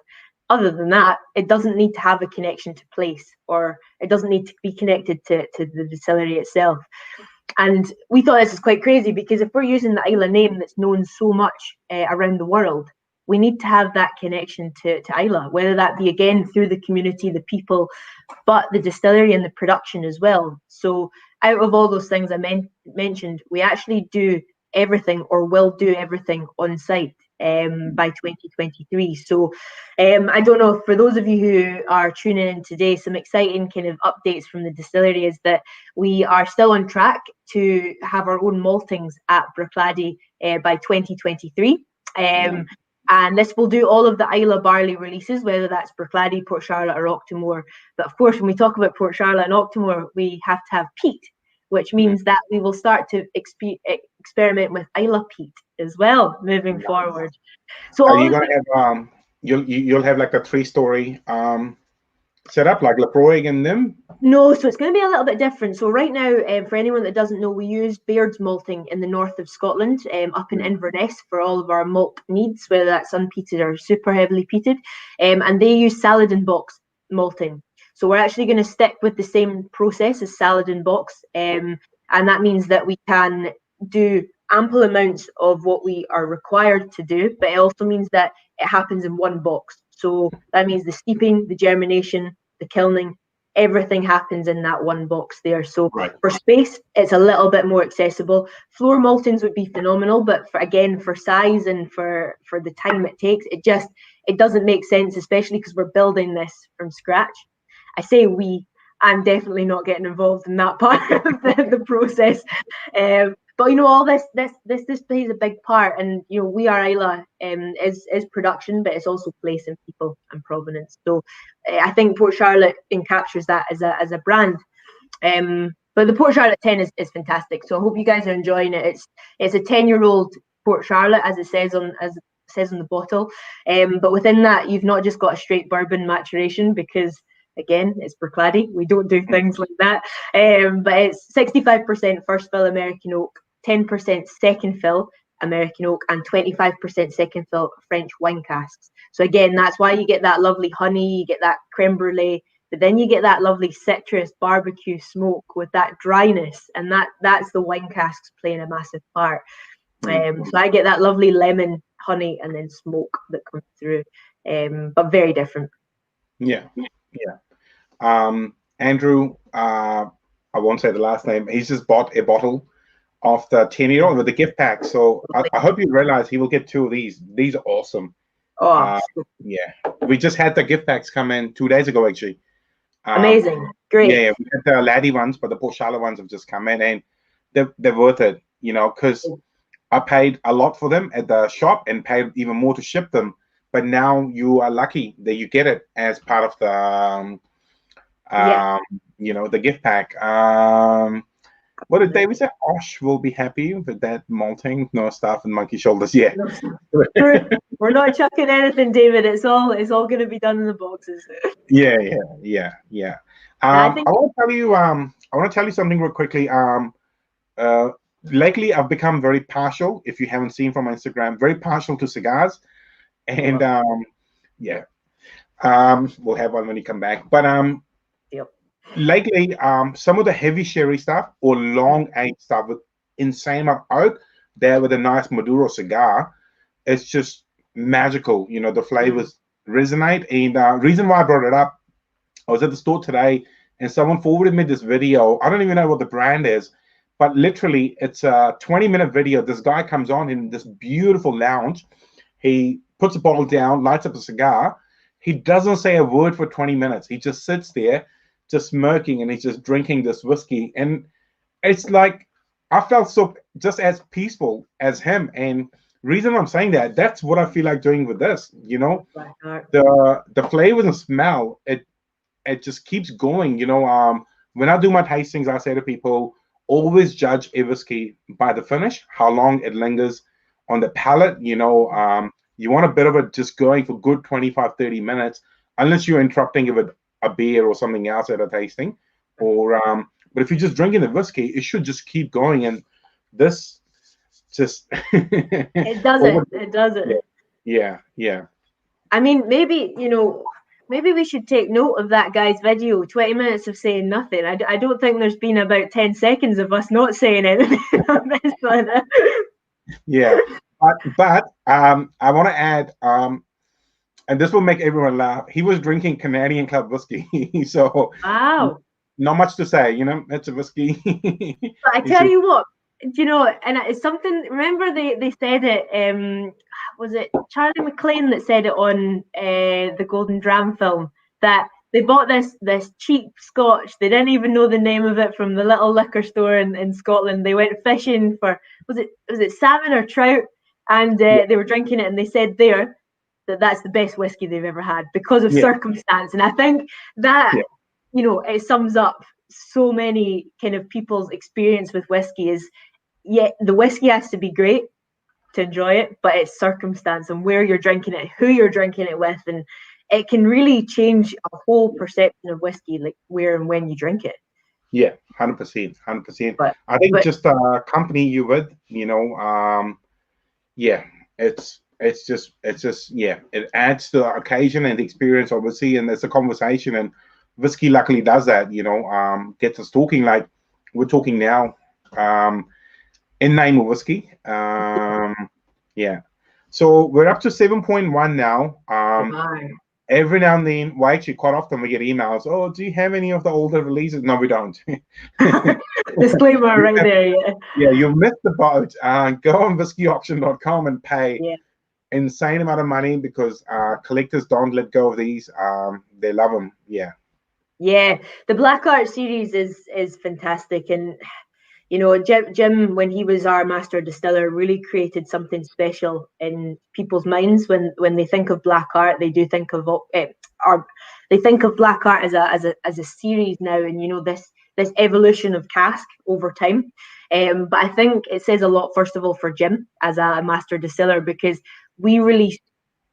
Other than that, it doesn't need to have a connection to place, or it doesn't need to be connected to the distillery itself. And we thought this is quite crazy, because if we're using the Islay name that's known so much around the world, we need to have that connection to Islay, whether that be, again, through the community, the people, but the distillery and the production as well. So out of all those things I mentioned, we actually do everything, or will do everything, on site by 2023. So I don't know, for those of you who are tuning in today, some exciting kind of updates from the distillery is that we are still on track to have our own maltings at Bruichladdich by 2023. And this will do all of the Islay barley releases, whether that's Bruichladdich, Port Charlotte, or Octomore. But of course, when we talk about Port Charlotte and Octomore, we have to have peat, which means that we will start to experiment with Islay peat as well moving forward. So are you going to have you'll have like a 3-story set up like Lefroy and them? No, so it's going to be a little bit different. So right now, for anyone that doesn't know, we use Baird's malting in the north of Scotland, up in Inverness, for all of our malt needs, whether that's unpeated or super heavily peated, and they use Saladin box malting. So we're actually going to stick with the same process as Saladin box, and that means that we can do ample amounts of what we are required to do, but it also means that it happens in one box. So that means the steeping, the germination, the kilning, everything happens in that one box there. So for space, it's a little bit more accessible. Floor maltings would be phenomenal, but for size and for the time it takes, it doesn't make sense, especially because we're building this from scratch. I say we, I'm definitely not getting involved in that part of the process. But all this plays a big part, and we are Islay is production, but it's also place and people and provenance. So I think Port Charlotte encaptures that as a brand. But the Port Charlotte 10 is fantastic. So I hope you guys are enjoying it. It's a 10-year-old Port Charlotte, as it says on the bottle. But within that, you've not just got a straight bourbon maturation, because again, it's Bruichladdich. We don't do things like that. But it's 65% first fill American oak, 10% second fill American oak, and 25% second fill French wine casks. So again, that's why you get that lovely honey, you get that creme brulee, but then you get that lovely citrus barbecue smoke with that dryness, and that's the wine casks playing a massive part. So I get that lovely lemon, honey, and then smoke that comes through, but very different. Yeah. Andrew, I won't say the last name. He's just bought a bottle of the 10-year-old with the gift pack. So I hope you realize he will get 2 of these. These are awesome. Yeah, we just had the gift packs come in 2 days ago, actually. Amazing, great. Yeah, we had the Laddie ones, but the Port Charlotte ones have just come in, and they're worth it. Because I paid a lot for them at the shop and paid even more to ship them. But now you are lucky that you get it as part of the the gift pack. What did David say? Osh will be happy with that malting, no staff and monkey shoulders. Yeah. We're not chucking anything, David. It's all going to be done in the boxes. Yeah. I want to tell you something real quickly. Lately, I've become very partial. If you haven't seen from my Instagram, very partial to cigars, and we'll have one when you come back. But lately, some of the heavy sherry stuff or long aged stuff with insane amount of oak there with a nice Maduro cigar, it's just magical. The flavors resonate. And reason why I brought it up, I was at the store today and someone forwarded me this video. I don't even know what the brand is, but literally it's a 20-minute video. This guy comes on in this beautiful lounge. He puts a bottle down, lights up a cigar. He doesn't say a word for 20 minutes. He just sits there, just smirking, and he's just drinking this whiskey. And it's like, I felt so just as peaceful as him. And reason I'm saying that, that's what I feel like doing with this. Black Art. The flavors and smell, it just keeps going. When I do my tastings, I say to people, always judge a whiskey by the finish, how long it lingers on the palate. You want a bit of it just going for good 25-30 minutes, unless you're interrupting it with a beer or something else at a tasting. But if you're just drinking the whiskey, it should just keep going. And this just it does it. It does it. Yeah. I mean, maybe we should take note of that guy's video. 20 minutes of saying nothing. I don't think there's been about 10 seconds of us not saying anything on this one. Yeah, but I want to add, and this will make everyone laugh. He was drinking Canadian Club whiskey, so wow, not much to say. It's a whiskey. But I tell you what, and it's something. Remember, they said it. Was it Charlie McLean that said it on the Golden Dram film, that they bought this cheap Scotch. They didn't even know the name of it, from the little liquor store in Scotland. They went fishing for was it salmon or trout, and they were drinking it, and they said that's the best whiskey they've ever had because of circumstance. And I think that it sums up so many kind of people's experience with whiskey. Is the whiskey has to be great to enjoy it, but it's circumstance and where you're drinking it, who you're drinking it with, and it can really change a whole perception of whiskey, like where and when you drink it. Yeah, 100%. But I think just company you with, it's just it adds to the occasion and the experience, obviously, and it's a conversation, and whiskey luckily does that. Gets us talking like we're talking now. In name of whiskey. So we're up to 7.1 now. Every now and then, actually quite often we get emails, oh, do you have any of the older releases? No, we don't. Disclaimer right there. Yeah, you've missed the boat. Go on whiskeyauction.com and pay insane amount of money, because collectors don't let go of these. They love them. Yeah, the Black Art series is fantastic. And Jim, when he was our master distiller, really created something special in people's minds. When they think of Black Art, they do think of they think of Black Art as a series now, and this evolution of cask over time. But I think it says a lot, first of all, for Jim as a master distiller, because we released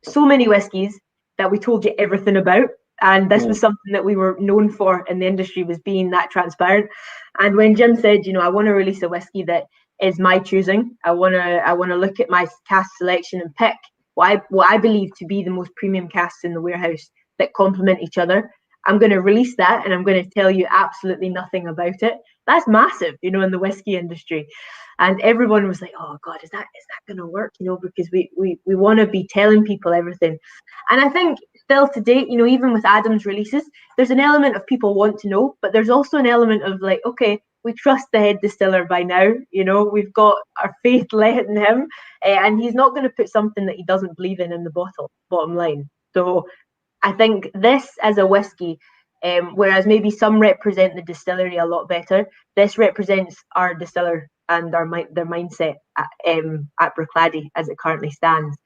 so many whiskies that we told you everything about. And this was something that we were known for in the industry, was being that transparent. And when Jim said, I want to release a whiskey that is my choosing, I want to look at my cask selection and pick what I believe to be the most premium casks in the warehouse that complement each other. I'm going to release that, and I'm going to tell you absolutely nothing about it. That's massive, in the whiskey industry. And everyone was like, oh God, is that going to work? Because we want to be telling people everything. And I think still to date, even with Adam's releases, there's an element of people want to know, but there's also an element of like, okay, we trust the head distiller by now. We've got our faith let in him, and he's not going to put something that he doesn't believe in the bottle, bottom line. So I think this as a whiskey, whereas maybe some represent the distillery a lot better, this represents our distiller and their mindset at Bruichladdich as it currently stands.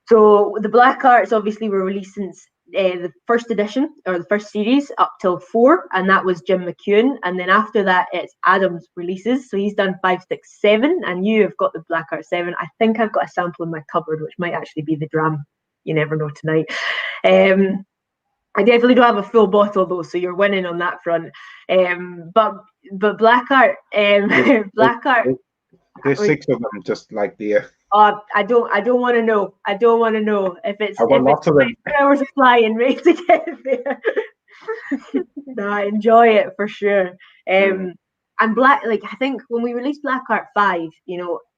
So the Black Arts obviously were released since the first edition, or the first series, up till 4, and that was Jim McEwen. And then after that, it's Adam's releases. So he's done 5, 6, 7, and you have got the Black Art 7. I think I've got a sample in my cupboard, which might actually be the Dram. You never know tonight. I definitely don't have a full bottle though, so you're winning on that front. But Black Art, Black Art. There's 6 of them, just like the. I don't want to know. I don't want to know if it's. I've got lots of them. Hours of flying right to get there. No, I enjoy it for sure. And I think when we released Black Art 5,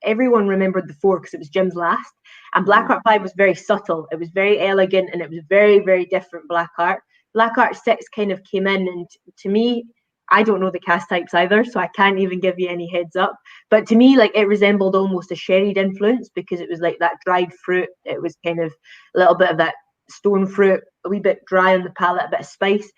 everyone remembered the 4 because it was Jim's last. And Black Art 5 was very subtle. It was very elegant, and it was very, very different Black Art. Black Art 6 kind of came in, and to me, I don't know the cask types either, so I can't even give you any heads up. But to me, like, it resembled almost a sherried influence, because it was like that dried fruit. It was kind of a little bit of that stone fruit, a wee bit dry on the palate, a bit of spice.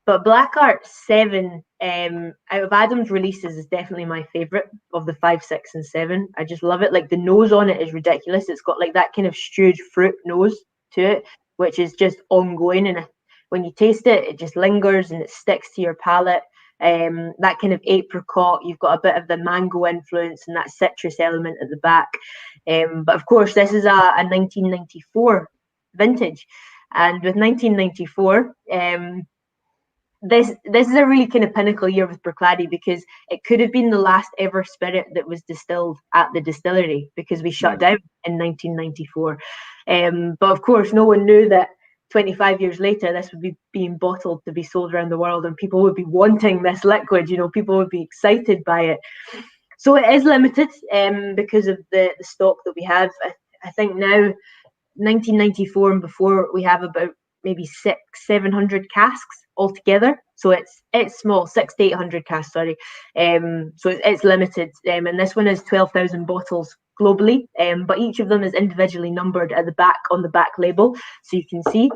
But Black Art 7, out of Adam's releases, is definitely my favourite of the 5, 6, and 7. I just love it. Like, the nose on it is ridiculous. It's got like that kind of stewed fruit nose to it, which is just ongoing. And when you taste it, it just lingers and it sticks to your palate. That kind of apricot, you've got a bit of the mango influence and that citrus element at the back. But of course, this is a 1994 vintage. And with 1994, this is a really kind of pinnacle year with Bruichladdich, because it could have been the last ever spirit that was distilled at the distillery, because we shut down in 1994. But of course, no one knew that 25 years later, this would be being bottled to be sold around the world, and people would be wanting this liquid. You know, people would be excited by it. So it is limited because of the stock that we have. I think now, 1994 and before, we have about maybe 600-700 casks altogether. So it's small, 600 to 800 casks, sorry. So it's limited. And this one is 12,000 bottles globally, but each of them is individually numbered at the back on the back label, so you can see.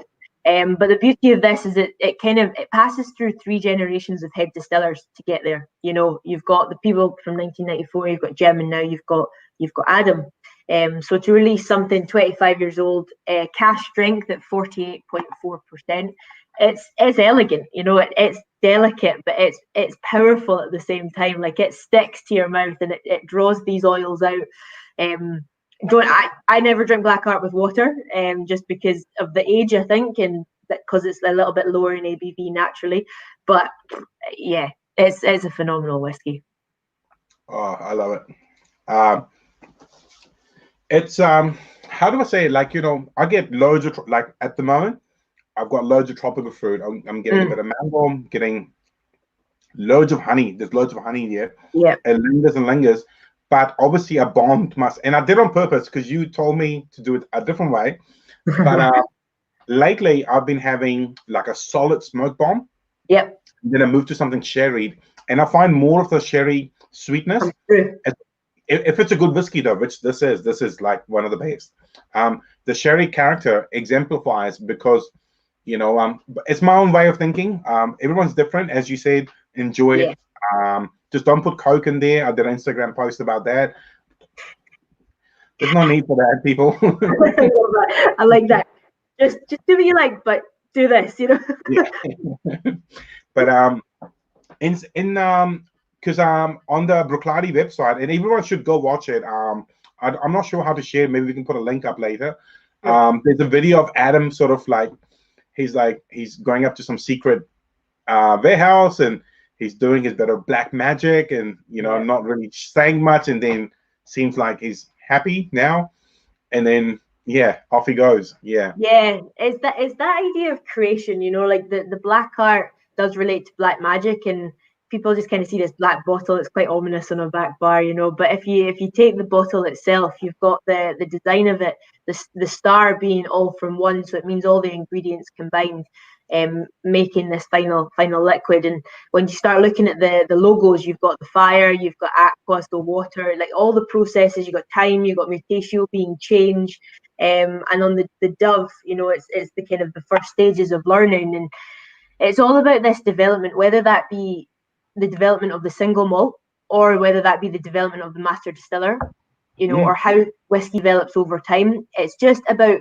But the beauty of this is it passes through 3 generations of head distillers to get there. You know, you've got the people from 1994, you've got Jim, and now you've got Adam. So to release something 25 years old, cash strength at 48.4%, it's elegant. You know, it's delicate, but it's powerful at the same time. Like, it sticks to your mouth and it draws these oils out. I never drink Black Art with water, just because of the age, I think, and because it's a little bit lower in ABV naturally. But yeah, it's a phenomenal whiskey. Oh, I love it. It's how do I say it? Like, you know, I get loads of, like, at the moment I've got loads of tropical fruit. I'm getting a bit of mango. I'm getting loads of honey. There's loads of honey here. Yeah. It lingers and lingers. But obviously I bombed and I did on purpose, because you told me to do it a different way. But lately I've been having like a solid smoke bomb. Yep. Then I moved to something sherried, and I find more of the sherry sweetness. If it's a good whiskey though, which this is like one of the best. The sherry character exemplifies, because, you know, it's my own way of thinking. Everyone's different, as you said. Enjoy it. Just don't put Coke in there. I did an Instagram post about that. There's no need for that, people. I like that. Just do what you like, but do this, you know. Yeah. But because on the Bruichladdich website, and everyone should go watch it. I'm not sure how to share. Maybe we can put a link up later. There's a video of Adam sort of like he's going up to some secret warehouse, and he's doing his bit of black magic, and, you know, not really saying much, and then seems like he's happy now, and then off he goes. It's that idea of creation, you know, like the Black Art does relate to black magic, and people just kind of see this black bottle. It's quite ominous on a back bar, you know, but if you take the bottle itself, you've got the design of it, the star being all from one, so it means all the ingredients combined, making this final liquid. And when you start looking at the logos, you've got the fire, you've got aqua, so water, like all the processes. You've got time, you've got mutatio being changed, and on the dove, you know, it's the kind of the first stages of learning, and it's all about this development, whether that be the development of the single malt, or whether that be the development of the master distiller, you know, or how whiskey develops over time. It's just about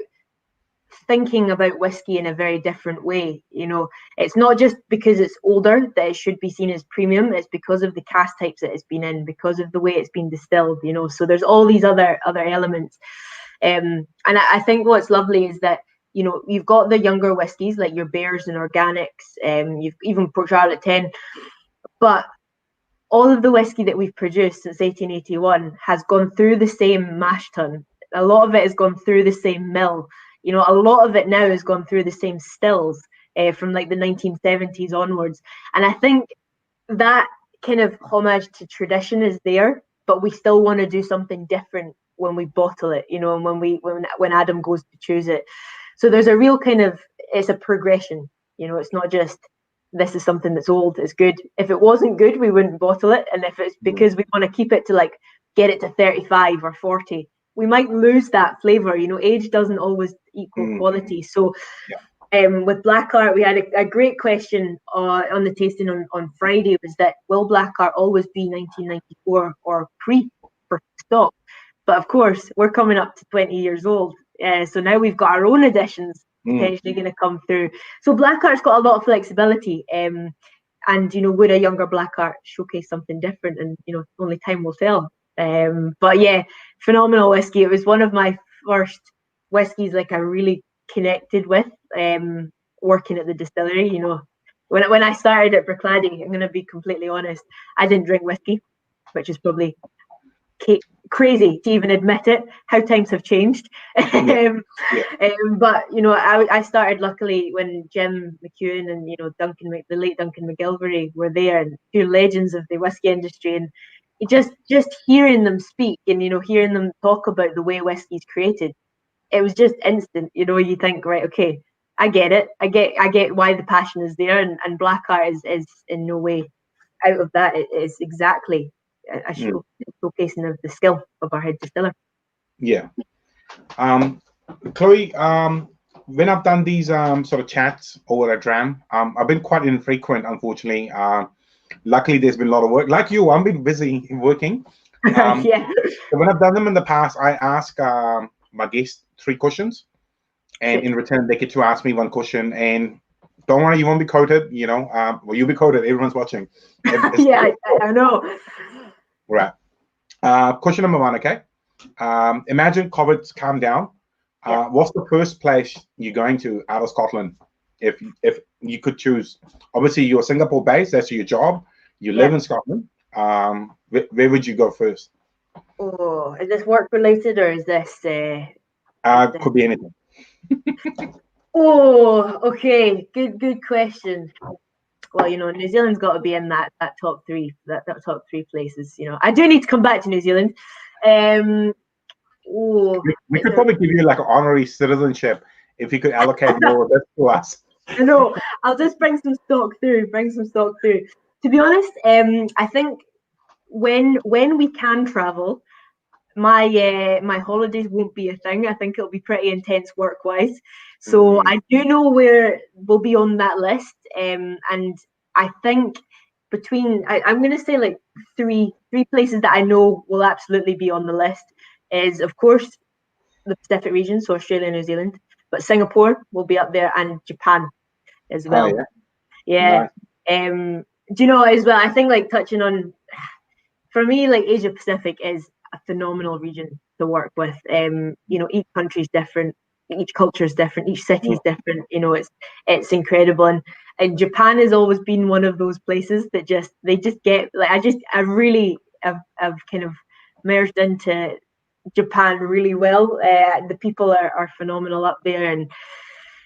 thinking about whiskey in a very different way. You know, it's not just because it's older that it should be seen as premium. It's because of the cask types that it's been in, because of the way it's been distilled, you know. So there's all these other elements. And I think what's lovely is that, you know, you've got the younger whiskies like your Bears and Organics, you've even Port Charlotte 10, but all of the whiskey that we've produced since 1881 has gone through the same mash tun. A lot of it has gone through the same mill. You know, a lot of it now has gone through the same stills from like the 1970s onwards. And I think that kind of homage to tradition is there, but we still want to do something different when we bottle it, you know, and when Adam goes to choose it. So there's a real kind of, it's a progression, you know. It's not just, this is something that's old, it's good. If it wasn't good, we wouldn't bottle it. And if it's because we want to keep it to like get it to 35 or 40, we might lose that flavor. You know, age doesn't always equal quality. So With Black Art, we had a great question on the tasting on Friday. Was that will Black Art always be 1994 or pre for stock? But of course, we're coming up to 20 years old, so now we've got our own editions potentially going to come through. So Black Art's got a lot of flexibility, and would a younger Black Art showcase something different? And only time will tell. But yeah, phenomenal whiskey. It was one of my first whiskies like I really connected with, working at the distillery. When I started at Bruichladdich, I'm going to be completely honest, I didn't drink whiskey, which is probably crazy to even admit it, how times have changed. But I started luckily when Jim McEwen and the late Duncan McGilvery were there, and two legends of the whiskey industry, and just hearing them speak and hearing them talk about the way whiskey's created, it was just instant. You think, right, okay, I get it, I get why the passion is there, and Black Art is in no way out of that. It is exactly a showcasing of the skill of our head distiller. Yeah. Chloe, when I've done these sort of chats over at Dram, I've been quite infrequent, unfortunately. Luckily, there's been a lot of work. Like you, I've been busy working. Yeah. So when I've done them in the past, I ask my guests 3 questions, and in return, they get to ask me 1 question. And don't worry, you won't be quoted. Well, you'll be quoted. Everyone's watching. Yeah, I know. Right. Question number 1, okay? Imagine COVID's calmed down. What's the first place you're going to out of Scotland? If you could choose, obviously you're Singapore based, that's your job. You live in Scotland. Where would you go first? Oh, is this work related or is this? Could be anything. Oh, okay. Good question. Well, New Zealand's got to be in that top 3, that top 3 places. I do need to come back to New Zealand. We could probably give you like an honorary citizenship if you could allocate more of this to us. I know. I'll just bring some stock through. To be honest, I think when we can travel, my holidays won't be a thing. I think it'll be pretty intense work-wise. So I do know where we'll be on that list, and I think I'm going to say like three places that I know will absolutely be on the list is, of course, the Pacific region, so Australia, New Zealand, but Singapore will be up there, and Japan as well. Oh, yeah. Nice. As well, I think like touching on, for me, like Asia Pacific is a phenomenal region to work with. Each country's different, each culture is different, each city is different. It's incredible, and Japan has always been one of those places that they just get like I really have kind of merged into Japan really well. The people are phenomenal up there, and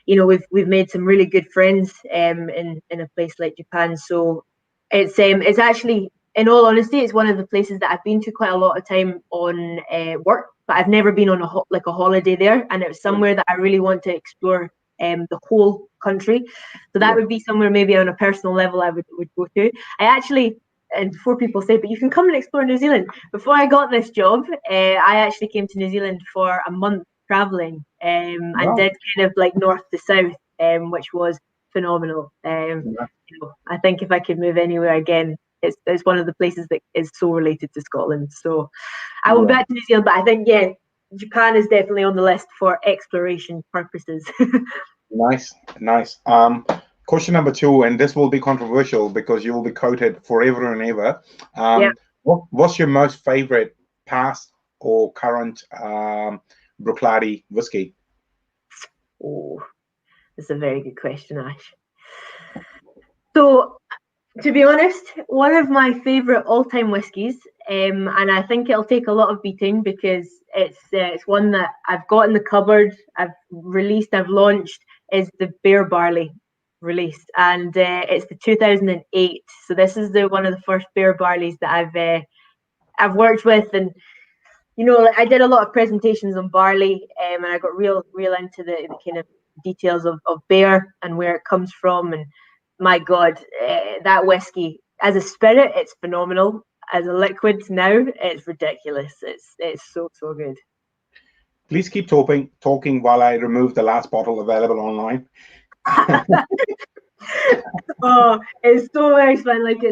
we've made some really good friends in a place like Japan. So it's actually, in all honesty, it's one of the places that I've been to quite a lot of time on work, but I've never been on a holiday there, and it's somewhere that I really want to explore the whole country. So that would be somewhere maybe on a personal level I would go to. I actually, and before people say, but you can come and explore New Zealand. Before I got this job, I actually came to New Zealand for a month traveling, and did kind of like north to south, which was phenomenal. I think if I could move anywhere again, it's one of the places that is so related to Scotland. So I will back to New Zealand, but I think Japan is definitely on the list for exploration purposes. Nice. Question number 2, and this will be controversial because you will be quoted forever and ever. What's your most favorite past or current Bruichladdich whiskey? Oh, that's a very good question, Ash. So, to be honest, one of my favourite all-time whiskies, and I think it'll take a lot of beating because it's one that I've got in the cupboard, I've released, I've launched, is the Bear Barley release, and it's the 2008. So this is one of the first Bear Barleys that I've worked with, and I did a lot of presentations on barley, and I got real into the kind of details of Bear and where it comes from, and my God, that whiskey as a spirit, it's phenomenal. As a liquid now, it's ridiculous. It's so good. Please keep talking while I remove the last bottle available online. Oh, it's so much fun. Like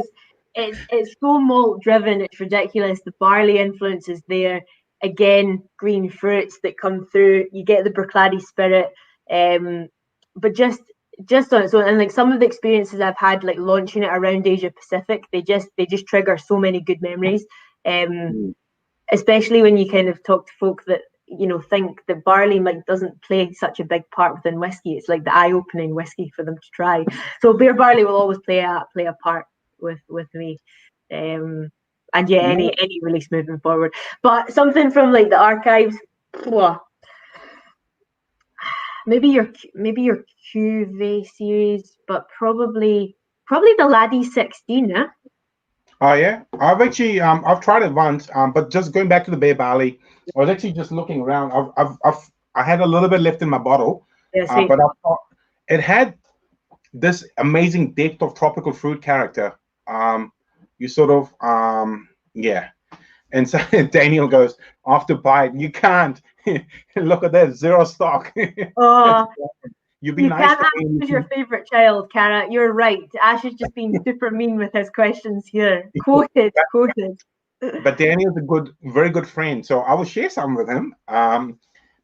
it's so malt driven. It's ridiculous. The barley influence is there. Again, green fruits that come through. You get the Bruichladdich spirit, but just on its own. And like some of the experiences I've had, like launching it around Asia Pacific, they just trigger so many good memories. Especially when you kind of talk to folk that think that barley doesn't play such a big part within whiskey. It's like the eye-opening whiskey for them to try. So beer barley will always play a part with me. And yeah, any release moving forward. But something from like the archives, maybe your Cuvée series, but probably the Laddie 16, yeah. Oh yeah, I've actually I've tried it once, but just going back to the beer barley, I was actually just looking around. I had a little bit left in my bottle, but I thought it had this amazing depth of tropical fruit character. You sort of yeah, and so Daniel goes after bite. You can't look at that, zero stock. Oh. You can't ask who's your favourite child, Cara. You're right. Ash is just being super mean with his questions here. Quoted. But Daniel's a very good friend, so I will share some with him.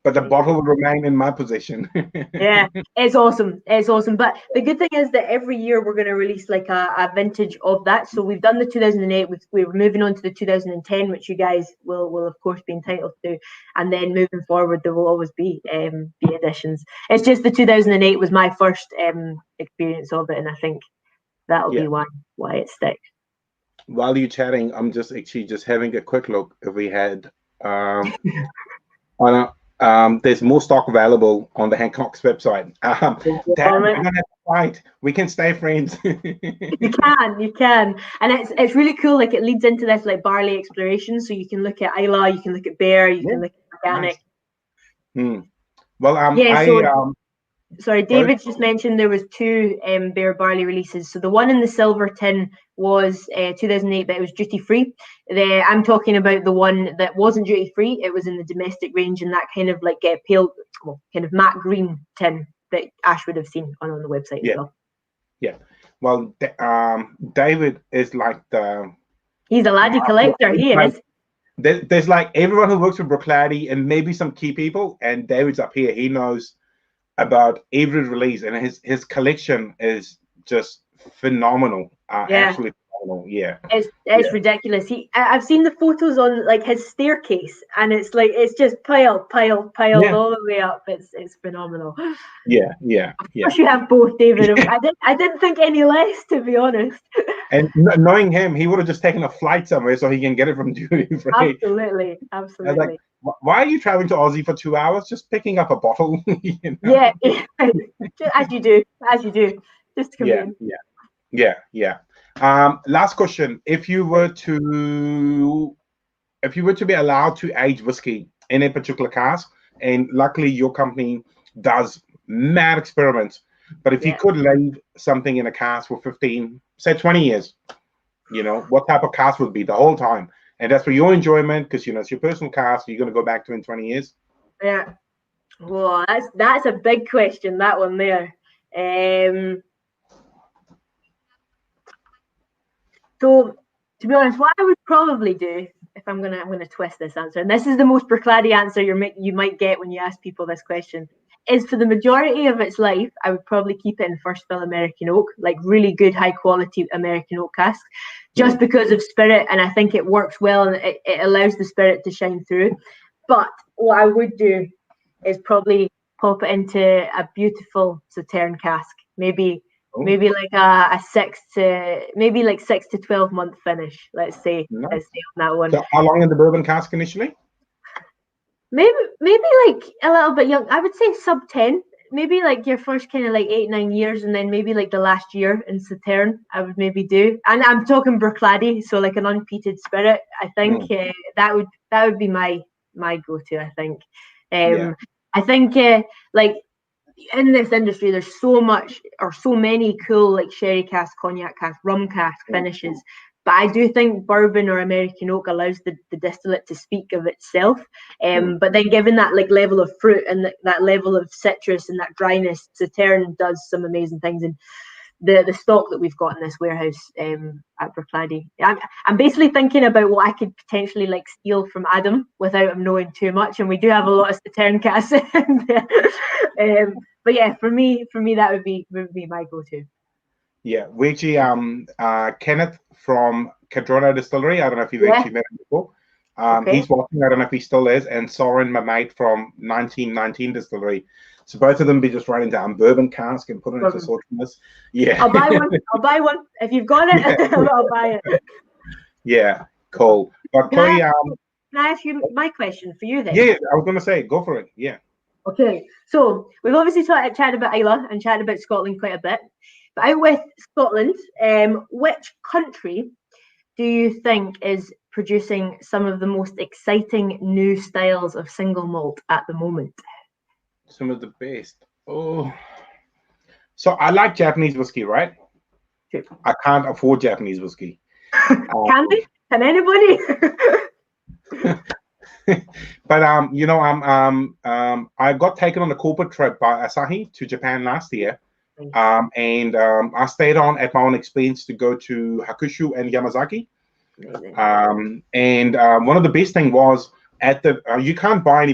But the bottle will remain in my possession. Yeah, it's awesome. It's awesome. But the good thing is that every year we're going to release like a vintage of that. So we've done the 2008. We're moving on to the 2010, which you guys will of course be entitled to. And then moving forward, there will always be additions. It's just the 2008 was my first experience of it, and I think that'll be why it sticks. While you're chatting, I'm just having a quick look if we had there's more stock available on the Hancock's website. We're gonna have to fight. We can stay friends. You can, and it's really cool. Like it leads into this like barley exploration, so you can look at Islay, you can look at Bear, you can look at organic. Nice. Well, sorry, David just mentioned there was two Bear barley releases. So the one in the silver tin was 2008, but it was duty free. I'm talking about the one that wasn't duty free. It was in the domestic range, and that kind of like pale, kind of matte green tin that Ash would have seen on the website as well. Yeah. Well, David is like he's a Laddie collector. He is. There's like everyone who works for Bruichladdich and maybe some key people, and David's up here. He knows about every release, and his collection is just phenomenal. Absolutely phenomenal. It's ridiculous. I've seen the photos on like his staircase, and it's like it's just piled all the way up. It's phenomenal. Of course you have both, David. I didn't think any less, to be honest. And knowing him, he would have just taken a flight somewhere so he can get it from duty free. Absolutely. Like, why are you traveling to Aussie for 2 hours? Just picking up a bottle. Yeah, as you do, just to come in. Yeah. Last question: If you were to be allowed to age whiskey in a particular cask, and luckily your company does mad experiments, but if you could leave something in a cask for 15, say 20 years, what type of cask would be the whole time? And that's for your enjoyment, because it's your personal cask you're going to go back to in 20 years. Yeah. Well, that's a big question, that one there. So to be honest, what I would probably do, if I'm gonna twist this answer, and this is the most Bruichladdich answer you might get when you ask people this question, is for the majority of its life, I would probably keep it in first fill American oak, like really good high quality American oak cask, just because of spirit, and I think it works well and it allows the spirit to shine through. But what I would do is probably pop it into a beautiful Sauterne cask, maybe like a 6 to 12 month finish. Let's say on that one. So how long in the bourbon cask initially? Maybe like a little bit young. I would say sub 10. Maybe like your first kind of like 8-9 years, and then maybe like the last year in Sauterne I would maybe do. And I'm talking Bruichladdich, so like an unpeated spirit. I think that would be my go-to. I think. I think like in this industry, there's so many cool like sherry cask, cognac cask, rum cask finishes. but I do think bourbon or American oak allows the distillate to speak of itself. But then given that like level of fruit and that level of citrus and that dryness, Sauterne does some amazing things. And the stock that we've got in this warehouse at Bruichladdich, I'm basically thinking about what I could potentially like steal from Adam without him knowing too much, and we do have a lot of Sauterne casks in there. But yeah, for me that would be my go-to. Yeah, we actually Kenneth from Cadrona Distillery, I don't know if you've actually met him before. He's watching, I don't know if he still is, and Soren, my mate from 1919 Distillery. So both of them be just writing down bourbon cask and putting it into sortiness. Yeah. I'll buy one. If you've got it, I'll buy it. Yeah, cool. But Chloe, can I ask you my question for you then? Yeah, I was going to say, go for it. Yeah. Okay, so we've obviously chatted about Islay and chatted about Scotland quite a bit. But out with Scotland, which country do you think is producing some of the most exciting new styles of single malt at the moment? Some of the best. Oh, so I like Japanese whiskey, right? Sure. I can't afford Japanese whiskey. Can they? Can anybody? But you know, I got taken on a corporate trip by Asahi to Japan last year, and I stayed on at my own expense to go to Hakushu and Yamazaki. And one of the best thing was at the you can't buy the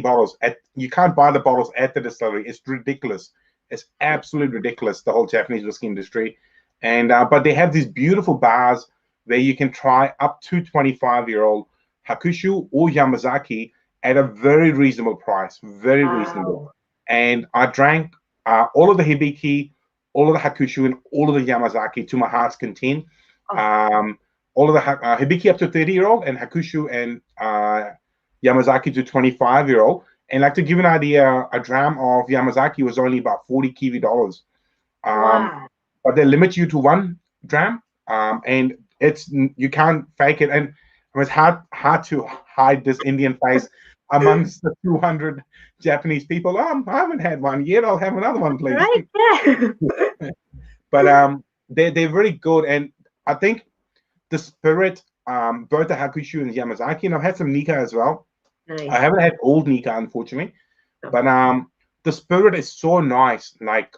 bottles at the distillery. It's ridiculous. It's absolutely ridiculous, the whole Japanese whiskey industry. And but they have these beautiful bars where you can try up to 25-year-old Hakushu or Yamazaki at a very reasonable price, very reasonable. And I drank all of the Hibiki, all of the Hakushu, and all of the Yamazaki to my heart's content. All of the Hibiki up to 30-year-old, and Hakushu and Yamazaki to 25-year-old. And like to give you an idea, a dram of Yamazaki was only about 40 Kiwi dollars. But they limit you to one dram, and you can't fake it. And it was hard to hide this Indian face amongst the 200 Japanese people. I haven't had one yet. I'll have another one, please. Right? Yeah. But they're very good, and I think the spirit, both the Hakushu and the Yamazaki, and I've had some Nika as well. Nice. I haven't had old Nika, unfortunately, but the spirit is so nice. Like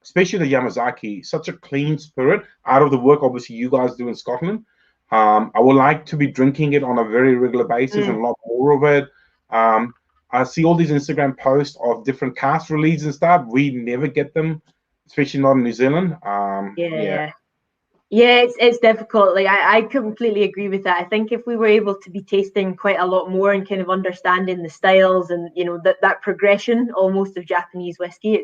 especially the Yamazaki, such a clean spirit out of the work obviously you guys do in Scotland. I would like to be drinking it on a very regular basis and a lot more of it. I see all these Instagram posts of different cast releases and stuff. We never get them, especially not in New Zealand. Yeah, it's difficult. Like I completely agree with that. I think if we were able to be tasting quite a lot more and kind of understanding the styles and that progression almost of Japanese whiskey,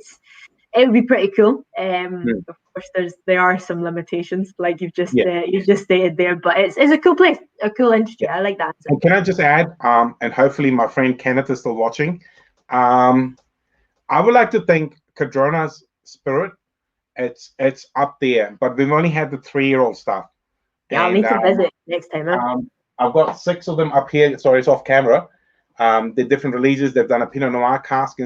it would be pretty cool. Of course, there are some limitations, like you've just stated there, but it's a cool place, a cool industry. I like that. And can I just add, and hopefully my friend Kenneth is still watching. I would like to think Cadrona's spirit. It's up there, but we've only had the 3-year-old stuff. Yeah, I'll need to visit next time. I've got 6 of them up here. Sorry, it's off camera. They're different releases. They've done a Pinot Noir cask,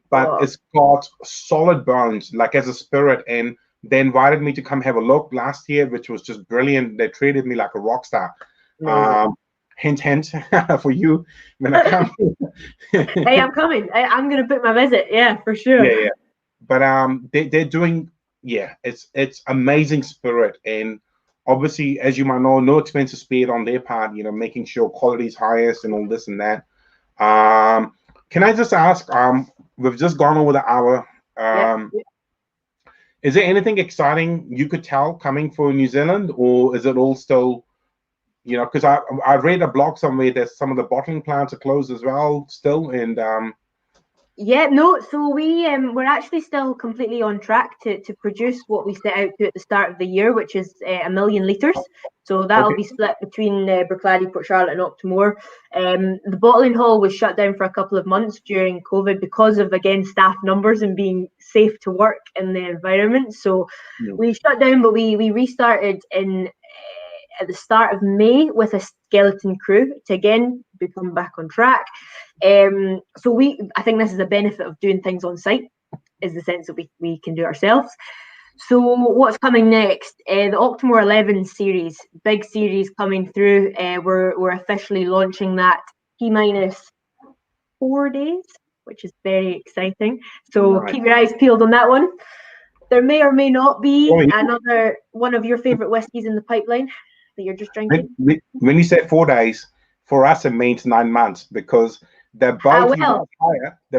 but it's got solid bones, like as a spirit. And they invited me to come have a look last year, which was just brilliant. They treated me like a rock star. Hint, hint for you when I come. Hey, I'm coming. I'm going to book my visit. Yeah, for sure. Yeah. But they're doing. Yeah, it's amazing spirit, and obviously, as you might know, no expenses spared on their part. Making sure quality is highest and all this and that. Can I just ask? We've just gone over the hour. Is there anything exciting you could tell coming for New Zealand, or is it all still? Because I read a blog somewhere that some of the bottling plants are closed as well still, and so we're actually still completely on track to produce what we set out to at the start of the year, which is 1 million litres. So that'll be split between Bruichladdich, Port Charlotte and Octomore. The bottling hall was shut down for a couple of months during COVID because of, again, staff numbers and being safe to work in the environment. So we shut down, but we restarted at the start of May with a skeleton crew to again become back on track. So I think this is a benefit of doing things on site, is the sense that we can do it ourselves. So what's coming next? The Octomore 11 series, big series coming through. We're officially launching that T-minus 4 days, which is very exciting. So keep your eyes peeled on that one. There may or may not be another one of your favorite whiskies in the pipeline that you're just drinking. When you say 4 days, for us it means 9 months, because the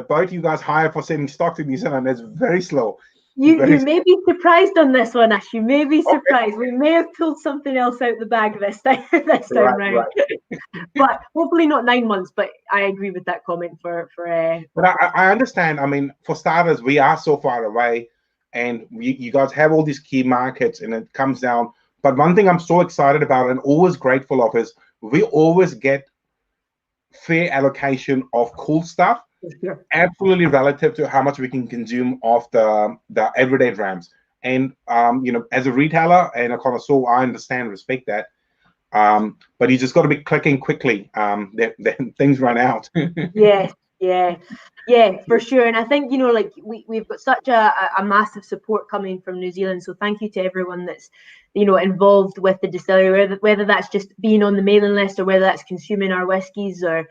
boat you guys hire for sending stock to New Zealand is very slow. You may be surprised on this one, Ash. You may be surprised. Okay. We may have pulled something else out the bag this time round. Right. But hopefully not 9 months. But I agree with that comment for. But I understand. I mean, for starters, we are so far away, and you guys have all these key markets, and it comes down. But one thing I'm so excited about and always grateful of is we always get fair allocation of cool stuff. Sure. Absolutely relative to how much we can consume of the everyday drams. And as a retailer and a connoisseur, I understand and respect that. But you just got to be clicking quickly. Then things run out. Yeah, for sure. And I think, like we've got such a massive support coming from New Zealand. So thank you to everyone that's, involved with the distillery, whether that's just being on the mailing list or whether that's consuming our whiskies or,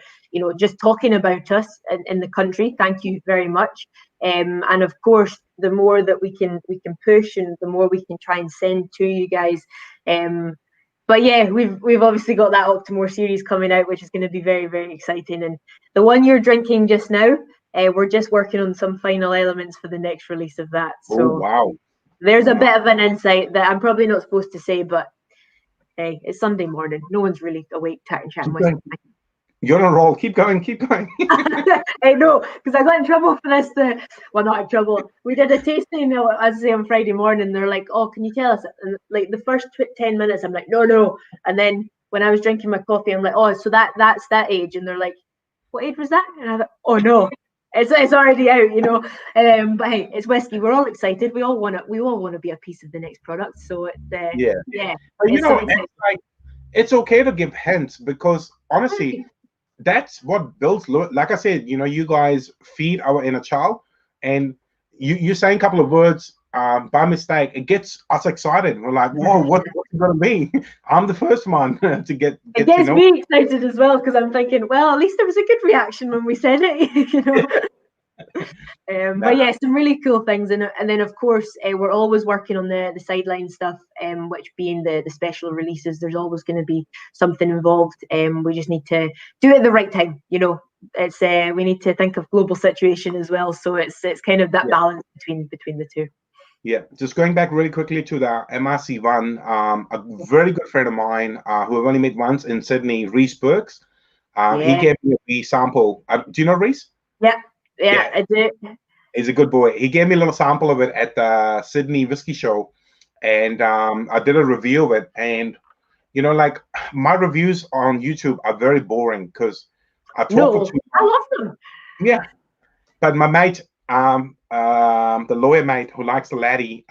just talking about us in the country. Thank you very much. And of course, the more that we can push and the more we can try and send to you guys. But yeah, we've obviously got that Octomore series coming out, which is going to be very, very exciting. And the one you're drinking just now, we're just working on some final elements for the next release of that. So wow. There's a bit of an insight that I'm probably not supposed to say, but hey, it's Sunday morning. No one's really awake chatting with me. You're on a roll. Keep going. I know, because I got in trouble for this. Well, not in trouble. We did a tasting, as I say, on Friday morning. They're like, "Oh, can you tell us?" And like the first 10 minutes, I'm like, "No." And then when I was drinking my coffee, I'm like, "Oh, so that's that age." And they're like, "What age was that?" And I thought, "Oh no, it's already out, But hey, it's whiskey. We're all excited. We all want to be a piece of the next product. So it's yeah. But, it's okay to give hints, because honestly, that's what builds. Like I said, you guys feed our inner child, and you saying a couple of words by mistake, it gets us excited. We're like, whoa, what's it gonna be? I'm the first one to get. It gets me excited as well, because I'm thinking, well, at least there was a good reaction when we said it, But yeah, some really cool things, and then of course we're always working on the sideline stuff, which being the special releases. There's always going to be something involved. We just need to do it at the right time. It's we need to think of global situation as well. So it's kind of that balance between the two. Yeah, just going back really quickly to the MRC one. A very good friend of mine who I've only met once in Sydney, Reese Burks. He gave me a sample. Do you know Reese? Yeah, I do. He's a good boy. He gave me a little sample of it at the Sydney Whiskey Show, and I did a review of it. And like my reviews on YouTube are very boring because I talk for 2 hours. I love them. Yeah, but my mate, the lawyer mate who likes the Laddie,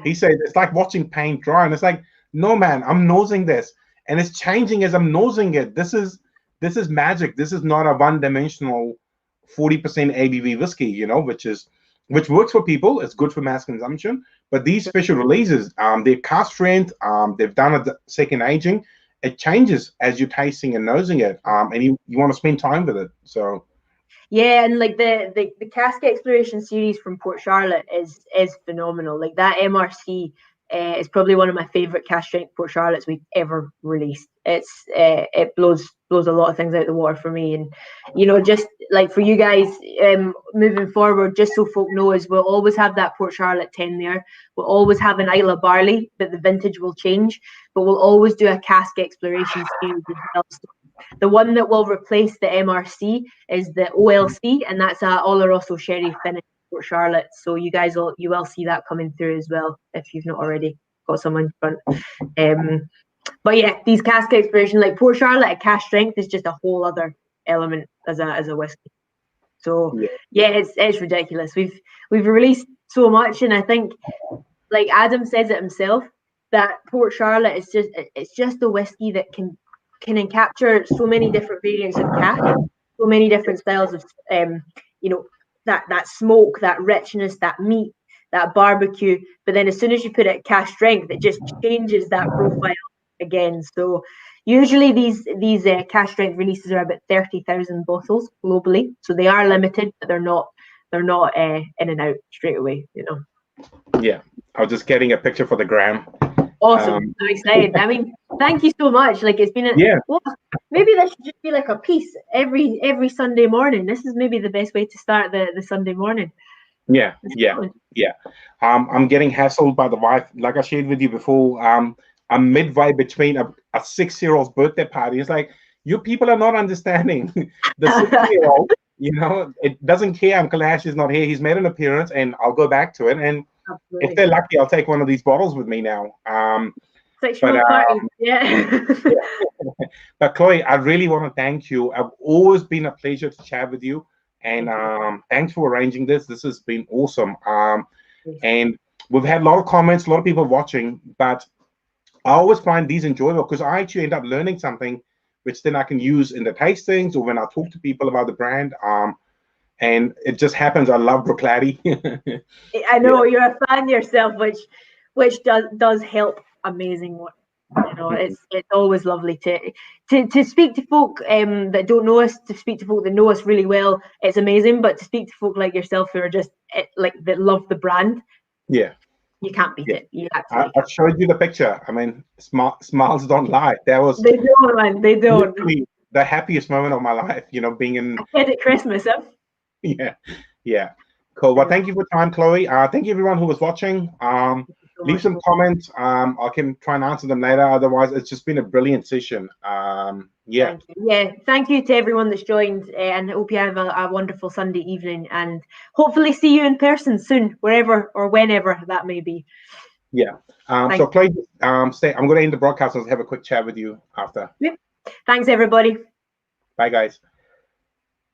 he said it's like watching paint dry, and it's like, no man, I'm nosing this, and it's changing as I'm nosing it. This is magic. This is not a one-dimensional 40% ABV whiskey, which works for people. It's good for mass consumption. But these special releases, they're cask strength. They've done a second aging. It changes as you're tasting and nosing it, and you want to spend time with it. So. Yeah, and like the cask exploration series from Port Charlotte is phenomenal. Like that MRC is probably one of my favorite cask strength Port Charlottes we've ever released. It blows a lot of things out the water for me, and just like for you guys moving forward, just so folk know, is we'll always have that Port Charlotte 10 there. We'll always have an Isla barley, but the vintage will change. But we'll always do a cask exploration series as well. So the one that will replace the MRC is the OLC, and that's a Oloroso sherry finish Port Charlotte. So you will see that coming through as well if you've not already got some in front. But yeah, these cask exploration, like Port Charlotte at cask strength, is just a whole other element as a whiskey. So yeah, it's ridiculous. We've released so much, and I think, like Adam says it himself, that Port Charlotte is just a whiskey that can capture so many different variants of cask, so many different styles of that smoke, that richness, that meat, that barbecue. But then as soon as you put it at cask strength, it just changes that profile again. So usually these cask strength releases are about 30,000 bottles globally. So they are limited, but they're not in and out straight away, you know. Yeah, I was just getting a picture for the gram. Awesome. I'm excited. I mean, thank you so much. Like, it's been well, maybe that should just be like a piece every Sunday morning. This is maybe the best way to start the Sunday morning. Yeah. I'm getting hassled by the wife. Like I shared with you before, I'm midway between a 6-year-old's birthday party. It's like, you people are not understanding. The 6-year-old, you know, it doesn't care Uncle Ash is not here. He's made an appearance, and I'll go back to it. And Absolutely. if they're lucky, I'll take one of these bottles with me now. Party. Yeah. But Chloe, I really want to thank you. I've always been a pleasure to chat with you. And thanks for arranging this. This has been awesome. And we've had a lot of comments, a lot of people watching, but I always find these enjoyable because I actually end up learning something which then I can use in the tastings or when I talk to people about the brand. And it just happens. I love Bruichladdich. I know you're a fan yourself, which does help amazing. You know, it's always lovely to speak to folk that don't know us, to speak to folk that know us really well. It's amazing, but to speak to folk like yourself who are just like that love the brand. Yeah, you can't beat it. You I showed you the picture. I mean, smiles don't lie. That was they don't, man. They don't. The happiest moment of my life. You know, being in a kid at Christmas. Yeah. Cool. Well, thank you for your time, Chloe. Thank you everyone who was watching. Leave some comments. I can try and answer them later. Otherwise, it's just been a brilliant session. Thank you to everyone that's joined, and I hope you have a wonderful Sunday evening, and hopefully see you in person soon, wherever or whenever that may be. Yeah. So Chloe, I'm going to end the broadcast and have a quick chat with you after. Yep. Thanks, everybody. Bye, guys.